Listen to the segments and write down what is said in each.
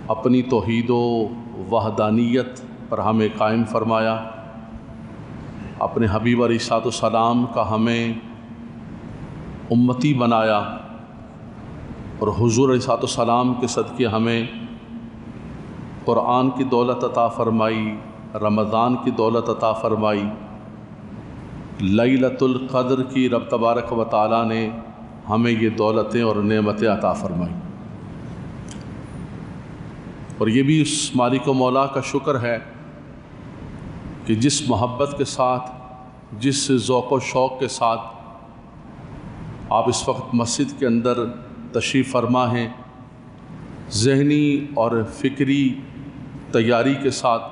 اپنی توحید و وحدانیت پر ہمیں قائم فرمایا، اپنے حبیب علیہ الصلوۃ والسلام کا ہمیں امتی بنایا، اور حضور علیہ الصلوۃ والسلام کے صدقے ہمیں قرآن کی دولت عطا فرمائی، رمضان کی دولت عطا فرمائی، لیلۃ القدر کی رب تبارک و تعالیٰ نے ہمیں یہ دولتیں اور نعمتیں عطا فرمائی۔ اور یہ بھی اس مالک و مولا کا شکر ہے کہ جس محبت کے ساتھ، جس ذوق و شوق کے ساتھ آپ اس وقت مسجد کے اندر تشریف فرما ہیں، ذہنی اور فکری تیاری کے ساتھ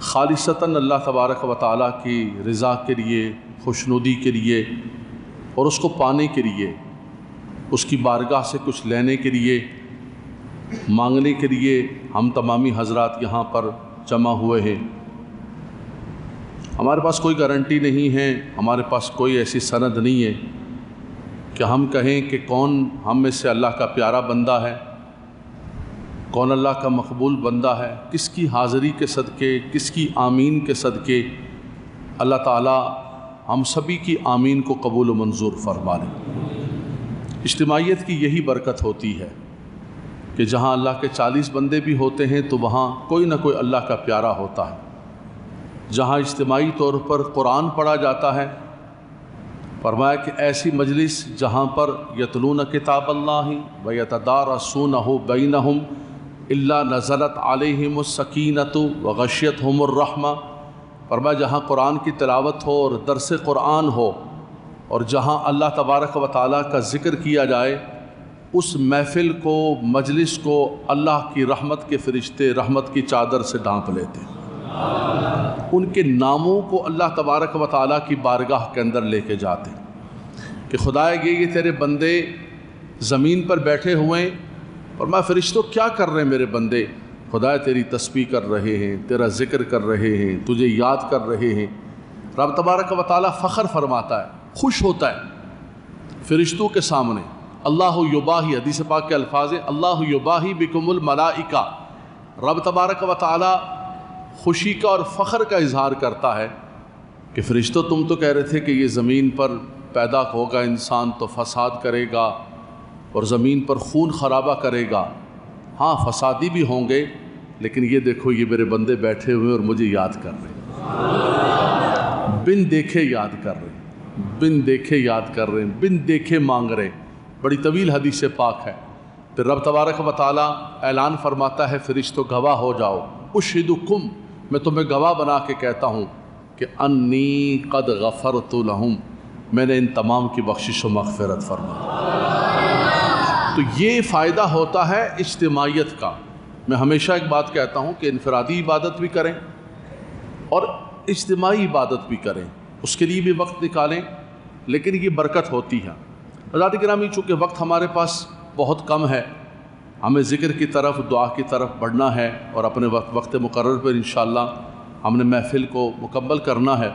خالصتاً اللہ تبارک و تعالیٰ کی رضا کے لیے، خوشنودی کے لیے اور اس کو پانے کے لیے، اس کی بارگاہ سے کچھ لینے کے لیے، مانگنے کے لیے ہم تمامی حضرات یہاں پر جمع ہوئے ہیں۔ ہمارے پاس کوئی گارنٹی نہیں ہے، ہمارے پاس کوئی ایسی سند نہیں ہے کہ ہم کہیں کہ کون ہم میں سے اللہ کا پیارا بندہ ہے، کون اللہ کا مقبول بندہ ہے، کس کی حاضری کے صدقے، کس کی آمین کے صدقے اللہ تعالیٰ ہم سبھی کی آمین کو قبول و منظور فرما لے۔ اجتماعیت کی یہی برکت ہوتی ہے کہ جہاں اللہ کے 40 بندے بھی ہوتے ہیں تو وہاں کوئی نہ کوئی اللہ کا پیارا ہوتا ہے۔ جہاں اجتماعی طور پر قرآن پڑھا جاتا ہے، فرمایا کہ ایسی مجلس جہاں پر یتلون کتاب اللہ ویتدارسونہ بینہم الا نزلت علیہم السکینۃ وغشیتہم الرحمہ، فرمایا جہاں قرآن کی تلاوت ہو اور درس قرآن ہو اور جہاں اللہ تبارک و تعالیٰ کا ذکر کیا جائے، اس محفل کو، مجلس کو اللہ کی رحمت کے فرشتے رحمت کی چادر سے ڈھانپ لیتے ہیں۔ ان کے ناموں کو اللہ تبارک و تعالیٰ کی بارگاہ کے اندر لے کے جاتے ہیں کہ خدایا یہ تیرے بندے زمین پر بیٹھے ہوئے ہیں، اور میں فرشتوں کیا کر رہے ہیں میرے بندے؟ خدایا تیری تسبیح کر رہے ہیں، تیرا ذکر کر رہے ہیں، تجھے یاد کر رہے ہیں۔ رب تبارک و تعالیٰ فخر فرماتا ہے، خوش ہوتا ہے فرشتوں کے سامنے۔ اللہ یباہی، حدیث پاک کے الفاظ ہیں، اللہ یباہی بکم الملائکہ، رب تبارک و تعالیٰ خوشی کا اور فخر کا اظہار کرتا ہے کہ فرشتوں تم تو کہہ رہے تھے کہ یہ زمین پر پیدا ہوگا انسان تو فساد کرے گا اور زمین پر خون خرابہ کرے گا۔ ہاں فسادی بھی ہوں گے، لیکن یہ دیکھو یہ میرے بندے بیٹھے ہوئے اور مجھے یاد کر رہے ہیں، بن دیکھے یاد کر رہے ہیں، بن دیکھے یاد کر رہے ہیں، بن دیکھے مانگ رہے ہیں۔ بڑی طویل حدیث پاک ہے۔ پھر رب تبارک و تعالیٰ اعلان فرماتا ہے فرشتوں گواہ ہو جاؤ، اشہدکم، میں تمہیں گواہ بنا کے کہتا ہوں کہ انی قد غفرت لہم، میں نے ان تمام کی بخشش و مغفرت فرمائی۔ تو یہ فائدہ ہوتا ہے اجتماعیت کا۔ میں ہمیشہ ایک بات کہتا ہوں کہ انفرادی عبادت بھی کریں اور اجتماعی عبادت بھی کریں، اس کے لیے بھی وقت نکالیں، لیکن یہ برکت ہوتی ہے۔ حضرات گرامی، چونکہ وقت ہمارے پاس بہت کم ہے، ہمیں ذکر کی طرف، دعا کی طرف بڑھنا ہے اور اپنے وقت مقرر پر انشاءاللہ ہم نے محفل کو مکمل کرنا ہے۔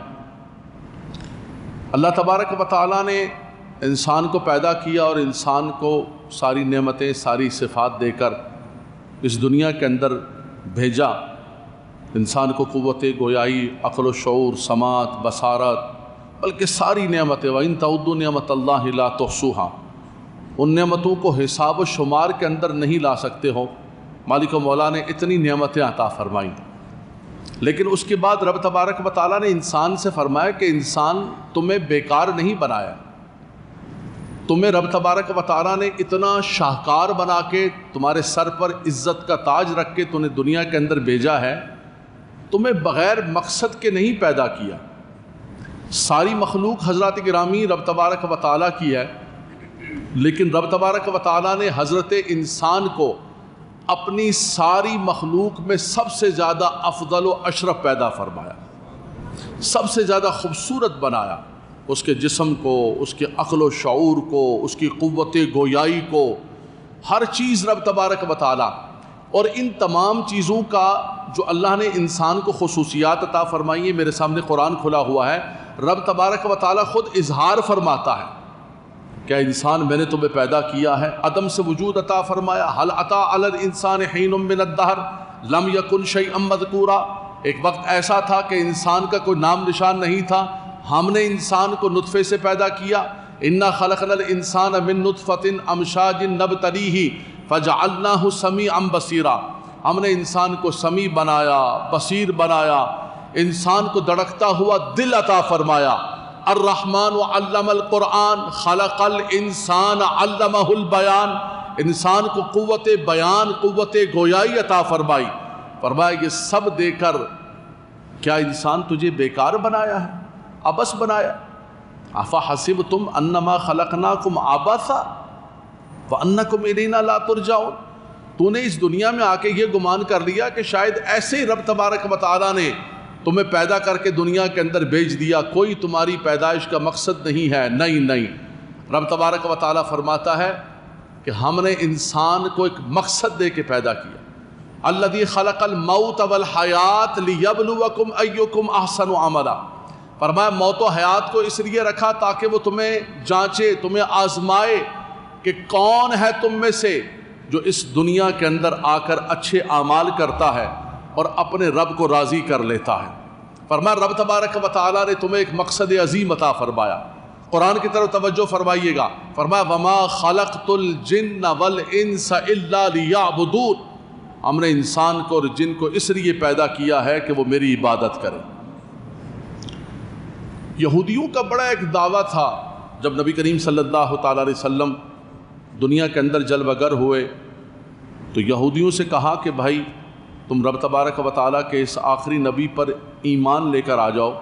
اللہ تبارک و تعالیٰ نے انسان کو پیدا کیا اور انسان کو ساری نعمتیں، ساری صفات دے کر اس دنیا کے اندر بھیجا۔ انسان کو قوت گویائی، عقل و شعور، سماعت، بصارت، بلکہ ساری نعمتیں، وَإِن تَعُدُّوا نِعْمَتَ اللَّهِ لَا تُحْصُوهَا، ان نعمتوں کو حساب و شمار کے اندر نہیں لا سکتے ہو۔ مالک و مولا نے اتنی نعمتیں عطا فرمائیں، لیکن اس کے بعد رب تبارک و تعالیٰ نے انسان سے فرمایا کہ انسان تمہیں بیکار نہیں بنایا، تمہیں رب تبارک و تعالیٰ نے اتنا شاہکار بنا کے تمہارے سر پر عزت کا تاج رکھ کے تمہیں دنیا کے اندر بھیجا ہے، تمہیں بغیر مقصد کے نہیں پیدا کیا۔ ساری مخلوق حضرات گرامی رب تبارک و تعالیٰ کی ہے، لیکن رب تبارک و تعالیٰ نے حضرت انسان کو اپنی ساری مخلوق میں سب سے زیادہ افضل و اشرف پیدا فرمایا، سب سے زیادہ خوبصورت بنایا۔ اس کے جسم کو، اس کے عقل و شعور کو، اس کی قوت گویائی کو، ہر چیز رب تبارک و تعالیٰ۔ اور ان تمام چیزوں کا جو اللہ نے انسان کو خصوصیات عطا فرمائی ہیں، میرے سامنے قرآن کھلا ہوا ہے، رب تبارک و تعالیٰ خود اظہار فرماتا ہے کیا انسان میں نے تمہیں پیدا کیا ہے، عدم سے وجود عطا فرمایا. هل اتى على الانسان حين من الدهر لم يكن شيئا مذكورا. ایک وقت ایسا تھا کہ انسان کا کوئی نام نشان نہیں تھا، ہم نے انسان کو نطفے سے پیدا کیا. انا خلقنا الانسان من نطفة امشاج نبتليه فجعلناه سمیعا بصیرا. ہم نے انسان کو سمیع بنایا، بصیر بنایا، انسان کو دھڑکتا ہوا دل عطا فرمایا. الرحمن علم القرآن خلق الانسان علمہ البیان. انسان کو قوت بیان، قوت گویائی عطا فرمائی. فرمایا یہ سب دے کر کیا انسان تجھے بیکار بنایا ہے، عبث بنایا؟ افحسبتم انما خلقناکم عبثا وانکم الینا لا ترجعون. تو نے اس دنیا میں آ کے یہ گمان کر لیا کہ شاید ایسے ہی رب تبارک و تعالیٰ نے تمہیں پیدا کر کے دنیا کے اندر بھیج دیا، کوئی تمہاری پیدائش کا مقصد نہیں ہے. نہیں، رب تبارک و تعالیٰ فرماتا ہے کہ ہم نے انسان کو ایک مقصد دے کے پیدا کیا. الذی خلق الموت والحیات لیبلوکم ایکم احسن عملا. فرمایا موت و حیات کو اس لیے رکھا تاکہ وہ تمہیں جانچے، تمہیں آزمائے کہ کون ہے تم میں سے جو اس دنیا کے اندر آ کر اچھے اعمال کرتا ہے اور اپنے رب کو راضی کر لیتا ہے. فرمایا رب تبارک و تعالیٰ نے تمہیں ایک مقصد عظیم عطا فرمایا. قرآن کی طرف توجہ فرمائیے گا. فرمایا وما خلقت الجن والانس الا لیعبدون. ہم نے انسان کو اور جن کو اس لیے پیدا کیا ہے کہ وہ میری عبادت کریں. یہودیوں کا بڑا ایک دعویٰ تھا جب نبی کریم صلی اللہ تعالیٰ علیہ وسلم دنیا کے اندر جلوہ گر ہوئے تو یہودیوں سے کہا کہ بھائی تم رب تبارک و تعالیٰ کے اس آخری نبی پر ایمان لے کر آ جاؤ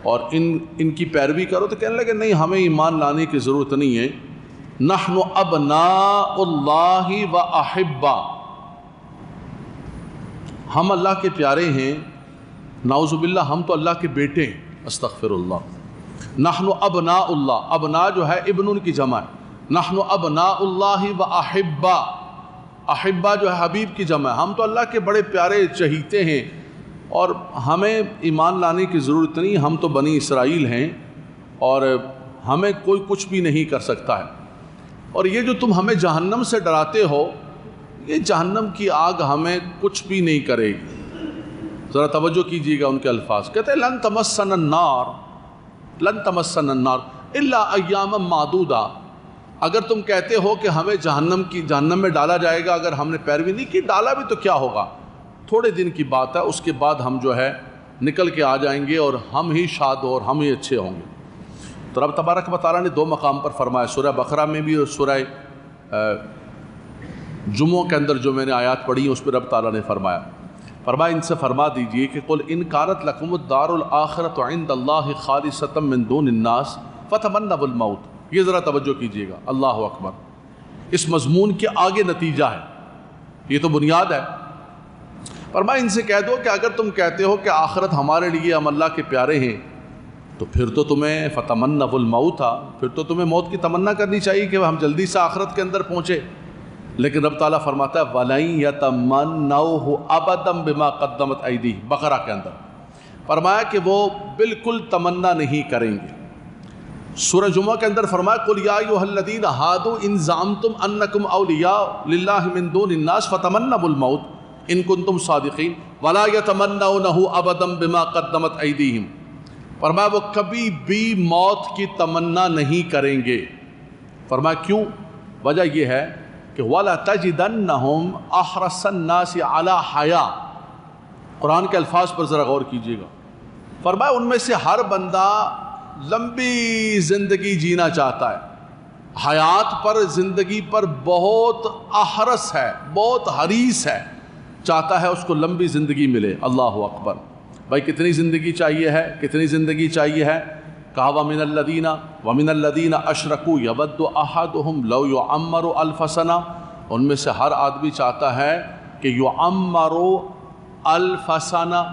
اور ان کی پیروی کرو. تو کہنے لگے نہیں، ہمیں ایمان لانے کی ضرورت نہیں ہے. نحن ابناء اللہ و احبا. ہم اللہ کے پیارے ہیں. نعوذ باللہ ہم تو اللہ کے بیٹے ہیں. استغفر اللہ. نحن ابناء اللہ، ابنا جو ہے ابن کی جمع ہے. نحن ابناء اللہ و احبا. احبا جو ہے حبیب کی جمع ہے. ہم تو اللہ کے بڑے پیارے چہیتے ہیں اور ہمیں ایمان لانے کی ضرورت نہیں. ہم تو بنی اسرائیل ہیں اور ہمیں کوئی کچھ بھی نہیں کر سکتا ہے. اور یہ جو تم ہمیں جہنم سے ڈراتے ہو، یہ جہنم کی آگ ہمیں کچھ بھی نہیں کرے گی. ذرا توجہ کیجیے گا ان کے الفاظ. کہتے ہیں لن تمسنا النار الا ایاما معدودہ. اگر تم کہتے ہو کہ ہمیں جہنم میں ڈالا جائے گا اگر ہم نے پیروی نہیں کی، ڈالا بھی تو کیا ہوگا، تھوڑے دن کی بات ہے، اس کے بعد ہم جو ہے نکل کے آ جائیں گے اور ہم ہی شاد اور ہم ہی اچھے ہوں گے. تو رب تبارک و تعالیٰ نے دو مقام پر فرمایا، سورہ بقرہ میں بھی اور سورہ جمعہ کے اندر جو میں نے آیات پڑھی ہیں اس پہ رب تعالیٰ نے فرمایا ان سے فرما دیجئے کہ قل ان کانت لکم الدار الآخرۃ عند اللہ خالصۃ من دون الناس فتمنوا الموت. یہ ذرا توجہ کیجیے گا. اللہ اکبر. اس مضمون کے آگے نتیجہ ہے، یہ تو بنیاد ہے. فرمایا ان سے کہہ دو کہ اگر تم کہتے ہو کہ آخرت ہمارے لیے ہم اللہ کے پیارے ہیں تو پھر تو تمہیں فتمنوا الموت، پھر تو تمہیں موت کی تمنا کرنی چاہیے کہ ہم جلدی سے آخرت کے اندر پہنچے. لیکن رب تعالیٰ فرماتا ہے وَلَن يَتَمَنَّوْهُ أَبَدًا بِمَا قَدَّمَتْ أَيْدِيهِمْ. بقرہ کے اندر فرمایا کہ وہ بالکل تمنا نہیں کریں گے. سورہ جمعہ کے اندر فرمایا قُلْ يَا أَيُّهَا الَّذِينَ هَادُوا إِن زَعَمْتُمْ أَنَّكُمْ أَوْلِيَاءُ لِلَّهِ مِن دُونِ النَّاسِ فَتَمَنَّوُا الْمَوْتَ إِن كُنتُمْ صَادِقِينَ وَلَا يَتَمَنَّوْنَهُ أَبَدًا بِمَا قَدَّمَتْ أَيْدِيهِمْ. فرمایا وہ کبھی بھی موت کی تمنا نہیں کریں گے. فرمایا کیوں؟ وجہ یہ ہے کہ وَلَتَجِدَنَّهُمْ أَحْرَصَ النَّاسِ عَلَى حَيَاةٍ. قرآن کے الفاظ پر ذرا غور کیجیے گا. فرمایا ان میں سے ہر بندہ لمبی زندگی جینا چاہتا ہے، حیات پر، زندگی پر بہت احرص ہے، بہت حریص ہے، چاہتا ہے اس کو لمبی زندگی ملے. اللہ اکبر. بھائی کتنی زندگی چاہیے ہے، کتنی زندگی چاہیے ہے؟ کہا وَمِنَ الَّذِينَ أَشْرَكُوا يَوَدُّ أَحَدُهُمْ لَوْ يُعَمَّرُ أَلْفَ سَنَةٍ. ان میں سے ہر آدمی چاہتا ہے کہ يُعَمَّرُ أَلْفَ سَنَةٍ،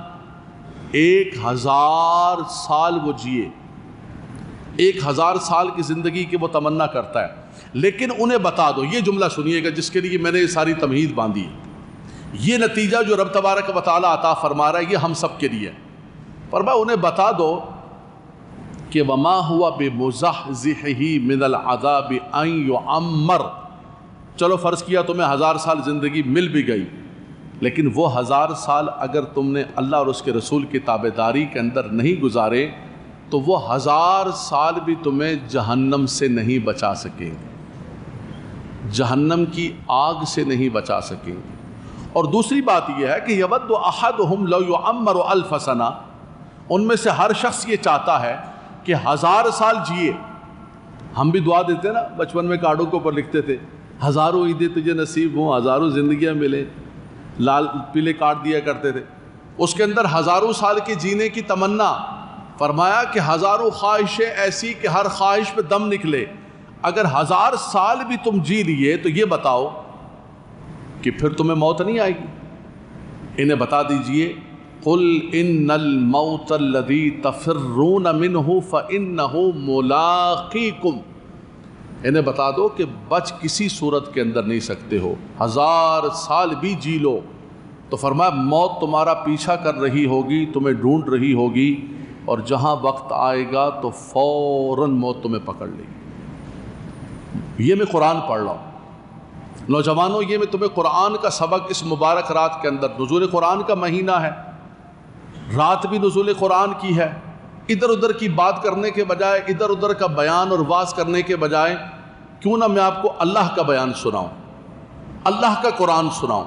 1000 سال وہ جیے، 1000 سال کی زندگی کی وہ تمنا کرتا ہے. لیکن انہیں بتا دو، یہ جملہ سنیے گا جس کے لیے میں نے یہ ساری تمہید باندھی ہے. یہ نتیجہ جو رب تبارک و تعالیٰ عطا فرما رہا ہے یہ ہم سب کے لیے. فرمایا انہیں بتا دو کہ وما ہوا بمزحزحہ من العذاب ان یعمر، چلو فرض کیا تمہیں 1000 سال زندگی مل بھی گئی، لیکن وہ 1000 سال اگر تم نے اللہ اور اس کے رسول کی تابعداری کے اندر نہیں گزارے تو وہ 1000 سال بھی تمہیں جہنم سے نہیں بچا سکیں گے، جہنم کی آگ سے نہیں بچا سکیں گے۔ اور دوسری بات یہ ہے کہ یود احدہم لو یعمر 1000 سنہ، ان میں سے ہر شخص یہ چاہتا ہے کہ 1000 سال جیے۔ ہم بھی دعا دیتے نا، بچپن میں کارڈوں کے اوپر لکھتے تھے ہزاروں عیدیں تجھے نصیب ہوں، ہزاروں زندگیاں ملیں، لال پیلے کارڈ دیا کرتے تھے، اس کے اندر 1000 سال کے جینے کی تمنا۔ فرمایا کہ 1000 خواہشیں ایسی کہ ہر خواہش پہ دم نکلے، اگر 1000 سال بھی تم جی لیے تو یہ بتاؤ کہ پھر تمہیں موت نہیں آئے گی؟ انہیں بتا دیجئے قل ان الموت الذی تفرون منہ فانہ ملاقیکم، انہیں بتا دو کہ بچ کسی صورت کے اندر نہیں سکتے ہو، 1000 سال بھی جی لو تو فرمایا موت تمہارا پیچھا کر رہی ہوگی، تمہیں ڈھونڈ رہی ہوگی، اور جہاں وقت آئے گا تو فوراً موت تمہیں پکڑ لے گی۔ یہ میں قرآن پڑھ رہا ہوں نوجوانوں، یہ میں تمہیں قرآن کا سبق اس مبارک رات کے اندر، نزول قرآن کا مہینہ ہے، رات بھی نزول قرآن کی ہے، ادھر ادھر کی بات کرنے کے بجائے، ادھر ادھر کا بیان اور واز کرنے کے بجائے کیوں نہ میں آپ کو اللہ کا بیان سناؤں، اللہ کا قرآن سناؤں،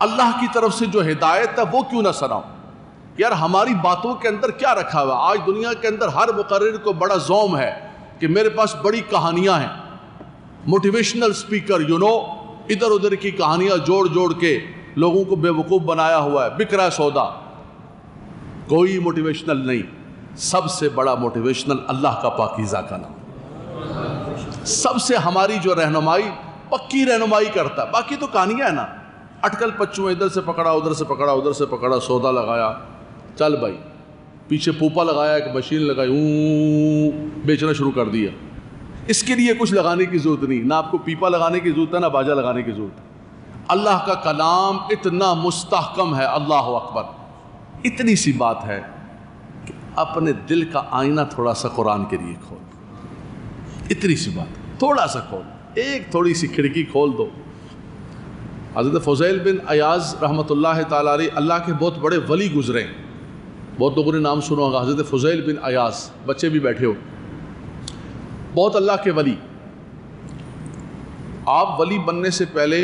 اللہ کی طرف سے جو ہدایت ہے وہ کیوں نہ سناؤں۔ یار ہماری باتوں کے اندر کیا رکھا ہوا؟ آج دنیا کے اندر ہر مقرر کو بڑا زوم ہے کہ میرے پاس بڑی کہانیاں ہیں، موٹیویشنل سپیکر ادھر ادھر کی کہانیاں جوڑ جوڑ کے لوگوں کو بے وقوف بنایا ہوا ہے، بک رہا ہے سودا۔ کوئی موٹیویشنل نہیں، سب سے بڑا موٹیویشنل اللہ کا پاکیزہ کلام، سب سے ہماری جو رہنمائی پکی رہنمائی کرتا ہے۔ باقی تو کہانیاں ہیں نا، اٹکل پچو ادھر سے پکڑا ادھر سے پکڑا ادھر سے پکڑا، سودا لگایا، چل بھائی، پیچھے پوپا لگایا، ایک مشین لگائی، بیچنا شروع کر دیا۔ اس کے لیے کچھ لگانے کی ضرورت نہیں، نہ آپ کو پیپا لگانے کی ضرورت ہے، نہ باجا لگانے کی ضرورت ہے۔ اللہ کا کلام اتنا مستحکم ہے، اللہ اکبر۔ اتنی سی بات ہے کہ اپنے دل کا آئینہ تھوڑا سا قرآن کے لیے کھول، اتنی سی بات، تھوڑا سا کھول، ایک تھوڑی سی کھڑکی کھول دو۔ حضرت فضیل بن عیاض رحمۃ اللہ تعالیٰ علیہ اللہ کے بہت بڑے ولی گزرے، بہت لوگوں نے نام سنا ہوگا، حضرت فضیل بن عیاض، بچے بھی بیٹھے ہو، بہت اللہ کے ولی۔ آپ ولی بننے سے پہلے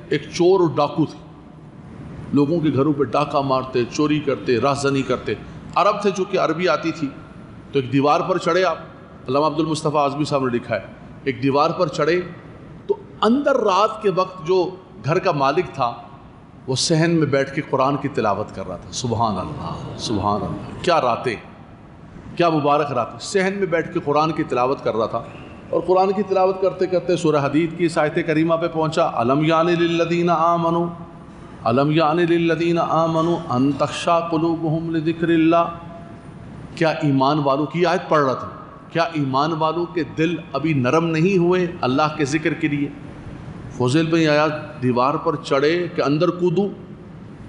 ایک چور اور ڈاکو تھے، لوگوں کے گھروں پہ ڈاکہ مارتے، چوری کرتے، رازداری کرتے۔ عرب تھے، چونکہ عربی آتی تھی، تو ایک دیوار پر چڑھے آپ، علامہ عبد المصطفیٰ اعظمی صاحب نے لکھا ہے، ایک دیوار پر چڑھے تو اندر رات کے وقت جو گھر کا مالک تھا وہ صحن میں بیٹھ کے قرآن کی تلاوت کر رہا تھا۔ سبحان اللہ، سبحان اللہ، کیا راتیں، کیا مبارک راتیں، صحن میں بیٹھ کے قرآن کی تلاوت کر رہا تھا۔ اور قرآن کی تلاوت کرتے کرتے سورہ حدید کی اس آیت کریمہ پہ پہنچا، الم یعن للذین آمنوا، الم یعن للذین آمنوا ان تخشع قلوبہم لذکر اللہ، کیا ایمان والوں کی آیت پڑھ رہا تھا، کیا ایمان والوں کے دل ابھی نرم نہیں ہوئے اللہ کے ذکر کے لیے؟ فضیل بن عیاض دیوار پر چڑھے کہ اندر کودوں،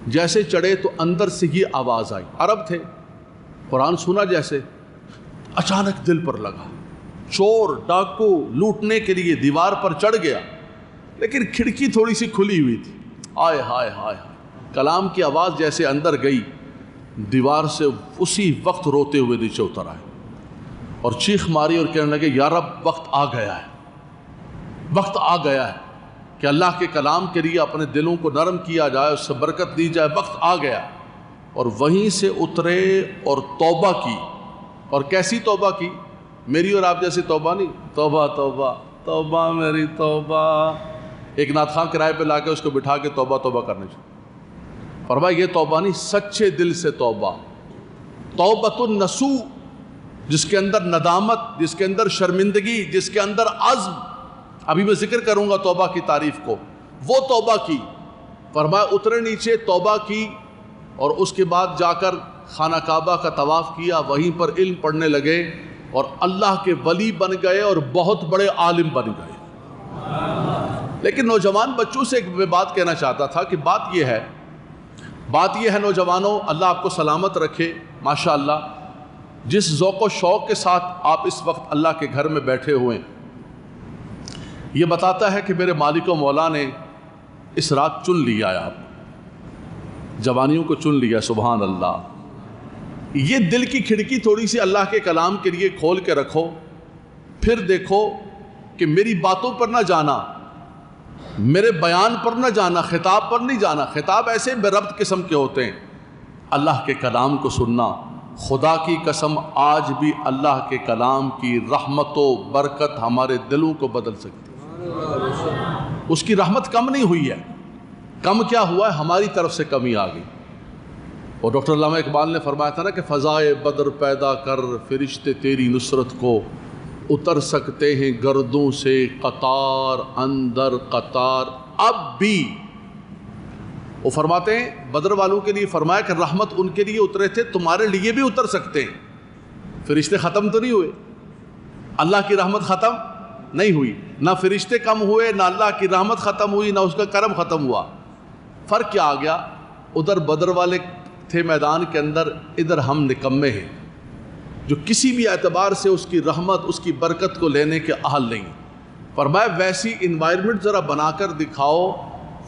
جیسے چڑھے تو اندر سے یہ آواز آئی، عرب تھے، قرآن سنا جیسے، اچانک دل پر لگا، چور ڈاکو لوٹنے کے لیے دیوار پر چڑھ گیا، لیکن کھڑکی تھوڑی سی کھلی ہوئی تھی، آئے ہائے ہائے، کلام کی آواز جیسے اندر گئی، دیوار سے اسی وقت روتے ہوئے نیچے اتر آئے اور چیخ ماری اور کہنے لگے، یا رب وقت آ گیا ہے، وقت آ گیا ہے کہ اللہ کے کلام کے لیے اپنے دلوں کو نرم کیا جائے، اس سے برکت دی جائے، وقت آ گیا۔ اور وہیں سے اترے اور توبہ کی، اور کیسی توبہ کی؟ میری اور آپ جیسی توبہ نہیں، توبہ توبہ توبہ میری توبہ، ایک نعت خواں کرائے پہ لا کے اس کو بٹھا کے توبہ توبہ کرنے چاہیے۔ فرمایا یہ توبہ نہیں، سچے دل سے توبہ، توبۃ النصوح، جس کے اندر ندامت، جس کے اندر شرمندگی، جس کے اندر عزم، ابھی میں ذکر کروں گا توبہ کی تعریف کو، وہ توبہ کی۔ فرمایا اترے نیچے، توبہ کی، اور اس کے بعد جا کر خانہ کعبہ کا طواف کیا، وہیں پر علم پڑھنے لگے اور اللہ کے ولی بن گئے اور بہت بڑے عالم بن گئے۔ لیکن نوجوان بچوں سے ایک میں بات کہنا چاہتا تھا کہ بات یہ ہے نوجوانوں، اللہ آپ کو سلامت رکھے، ماشاءاللہ، جس ذوق و شوق کے ساتھ آپ اس وقت اللہ کے گھر میں بیٹھے ہوئے ہیں، یہ بتاتا ہے کہ میرے مالک و مولا نے اس رات چن لیا ہے، آپ جوانیوں کو چن لیا، سبحان اللہ۔ یہ دل کی کھڑکی تھوڑی سی اللہ کے کلام کے لیے کھول کے رکھو، پھر دیکھو کہ میری باتوں پر نہ جانا، میرے بیان پر نہ جانا، خطاب پر نہیں جانا، خطاب ایسے بے ربط قسم کے ہوتے ہیں، اللہ کے کلام کو سننا۔ خدا کی قسم آج بھی اللہ کے کلام کی رحمت و برکت ہمارے دلوں کو بدل سکتی ہے، اس کی رحمت کم نہیں ہوئی ہے۔ کم کیا ہوا ہے؟ ہماری طرف سے کمی آ گئی۔ اور ڈاکٹر علامہ اقبال نے فرمایا تھا نا کہ فضائے بدر پیدا کر، فرشتے تیری نصرت کو اتر سکتے ہیں گردوں سے قطار اندر قطار اب بھی۔ وہ فرماتے ہیں بدر والوں کے لیے فرمایا کہ رحمت ان کے لیے اترے تھے، تمہارے لیے بھی اتر سکتے ہیں۔ فرشتے ختم تو نہیں ہوئے، اللہ کی رحمت ختم نہیں ہوئی، نہ فرشتے کم ہوئے، نہ اللہ کی رحمت ختم ہوئی، نہ اس کا کرم ختم ہوا۔ فرق کیا آ گیا؟ ادھر بدر والے تھے میدان کے اندر، ادھر ہم نکمے ہیں جو کسی بھی اعتبار سے اس کی رحمت، اس کی برکت کو لینے کے اہل نہیں۔ فرمایا ویسی انوائرمنٹ ذرا بنا کر دکھاؤ،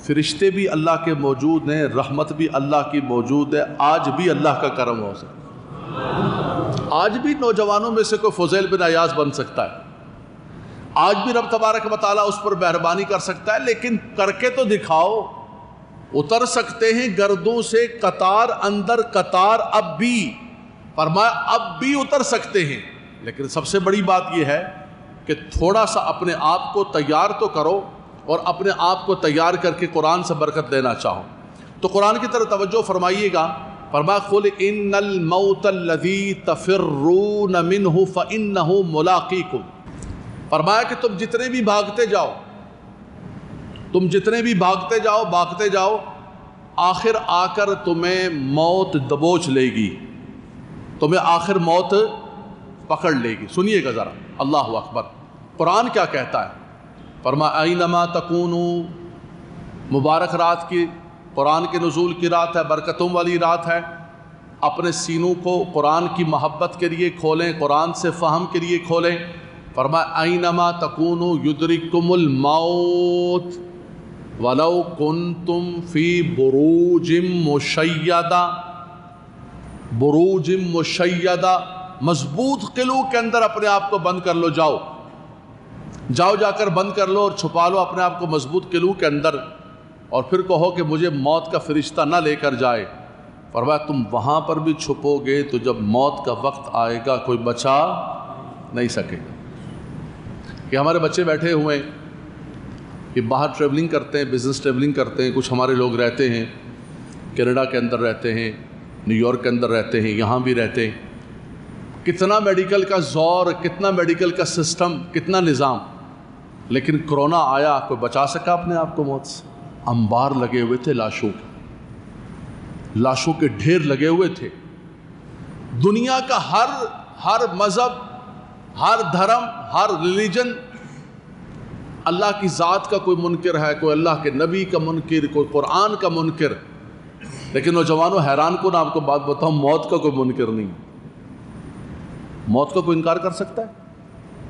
فرشتے بھی اللہ کے موجود ہیں، رحمت بھی اللہ کی موجود ہے، آج بھی اللہ کا کرم ہو سکتا، آج بھی نوجوانوں میں سے کوئی فضیل بن ایاز بن سکتا ہے، آج بھی رب تبارک و تعالیٰ اس پر مہربانی کر سکتا ہے، لیکن کر کے تو دکھاؤ۔ اتر سکتے ہیں گردوں سے قطار اندر قطار اب بھی، فرمایا اب بھی اتر سکتے ہیں، لیکن سب سے بڑی بات یہ ہے کہ تھوڑا سا اپنے آپ کو تیار تو کرو، اور اپنے آپ کو تیار کر کے قرآن سے برکت لینا چاہو تو قرآن کی طرف توجہ فرمائیے گا۔ فرمایا قل ان الموت الذی تفرون منہ فانہ ملاقیکم، فرمایا کہ تم جتنے بھی بھاگتے جاؤ، تم جتنے بھی بھاگتے جاؤ، آخر آ کر تمہیں موت دبوچ لے گی، تمہیں آخر موت پکڑ لے گی۔ سنیے گا ذرا، اللہ اکبر، قرآن کیا کہتا ہے؟ فرمایا اینما تکونوا، مبارک رات کی، قرآن کے نزول کی رات ہے، برکتوں والی رات ہے، اپنے سینوں کو قرآن کی محبت کے لیے کھولیں، قرآن سے فہم کے لیے کھولیں۔ فرمایا اینما تکونوا یدرککم الموت ولو کنتم فی بروج مشیدہ، بروج مشیدہ، مضبوط قلعوں کے اندر اپنے آپ کو بند کر لو، جا کر بند کر لو اور چھپا لو اپنے آپ کو مضبوط قلعوں کے اندر، اور پھر کہو کہ مجھے موت کا فرشتہ نہ لے کر جائے۔ فرمایا تم وہاں پر بھی چھپو گے تو جب موت کا وقت آئے گا کوئی بچا نہیں سکے گا۔ کہ ہمارے بچے بیٹھے ہوئے ہیں، یہ باہر ٹریولنگ کرتے ہیں، بزنس ٹریولنگ کرتے ہیں، کچھ ہمارے لوگ رہتے ہیں کینیڈا کے اندر رہتے ہیں، نیو یارک کے اندر رہتے ہیں، یہاں بھی رہتے ہیں۔ کتنا میڈیکل کا زور، کتنا میڈیکل کا سسٹم، کتنا نظام، لیکن کرونا آیا، کوئی بچا سکا اپنے آپ کو موت سے؟ انبار لگے ہوئے تھے لاشوں کے ڈھیر لگے ہوئے تھے۔ دنیا کا ہر مذہب، ہر دھرم، ہر ریلیجن، اللہ کی ذات کا کوئی منکر ہے، کوئی اللہ کے نبی کا منکر، کوئی قرآن کا منکر، لیکن نوجوانوں حیران کن آپ کو بات بتاؤں، موت کا کوئی منکر نہیں۔ موت کا کوئی انکار کر سکتا ہے؟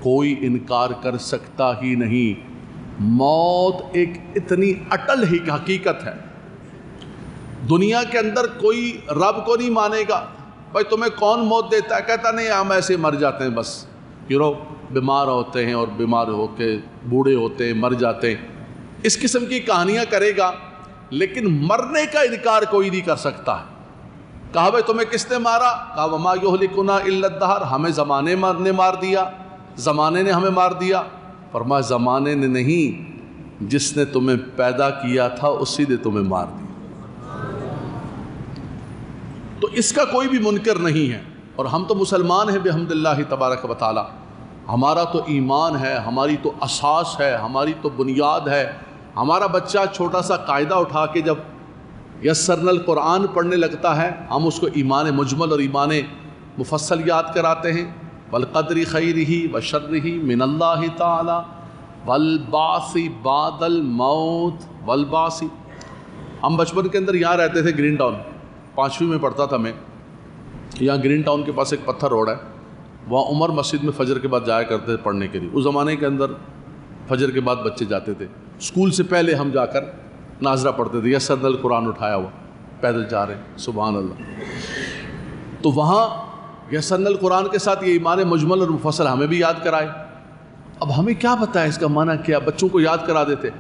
کوئی انکار کر سکتا ہی نہیں۔ موت ایک اتنی اٹل ہی حقیقت ہے، دنیا کے اندر کوئی رب کو نہیں مانے گا۔ بھائی تمہیں کون موت دیتا ہے؟ کہتا نہیں ہم ایسے مر جاتے ہیں بس، بیمار ہوتے ہیں اور بیمار ہو کے بوڑھے ہوتے ہیں، مر جاتے ہیں، اس قسم کی کہانیاں کرے گا، لیکن مرنے کا انکار کوئی نہیں کر سکتا۔ کہا بھائی تمہیں کس نے مارا؟ کہا وما یہلکنا الا الدہر، ہمیں زمانے نے مار دیا، زمانے نے ہمیں مار دیا۔ فرمایا زمانے نے نہیں، جس نے تمہیں پیدا کیا تھا اسی نے تمہیں مار دیا۔ تو اس کا کوئی بھی منکر نہیں ہے، اور ہم تو مسلمان ہیں بحمد اللہ تبارک و تعالی۔ ہمارا تو ایمان ہے، ہماری تو اساس ہے، ہماری تو بنیاد ہے۔ ہمارا بچہ چھوٹا سا قاعدہ اٹھا کے جب یسرنا القرآن پڑھنے لگتا ہے، ہم اس کو ایمان مجمل اور ایمان مفصل یاد کراتے ہیں۔ والقدر خیرہ وشرہ من اللہ تعالی والبعث بعد الموت والبعث۔ ہم بچپن کے اندر یہاں رہتے تھے، گرین ٹاؤن، 5ویں میں پڑھتا تھا میں، یہاں گرین ٹاؤن کے پاس ایک پتھر روڈ ہے، وہاں عمر مسجد میں فجر کے بعد جایا کرتے تھے پڑھنے کے لیے۔ اس زمانے کے اندر فجر کے بعد بچے جاتے تھے، اسکول سے پہلے ہم جا کر ناظرہ پڑھتے تھے، یسر القرآن اٹھایا ہوا پیدل جا رہے ہیں، سبحان اللہ۔ تو وہاں یسر القرآن کے ساتھ یہ ایمان مجمل اور مفصل ہمیں بھی یاد کرائے۔ اب ہمیں کیا بتایا اس کا معنی کیا، بچوں کو یاد کرا دیتے،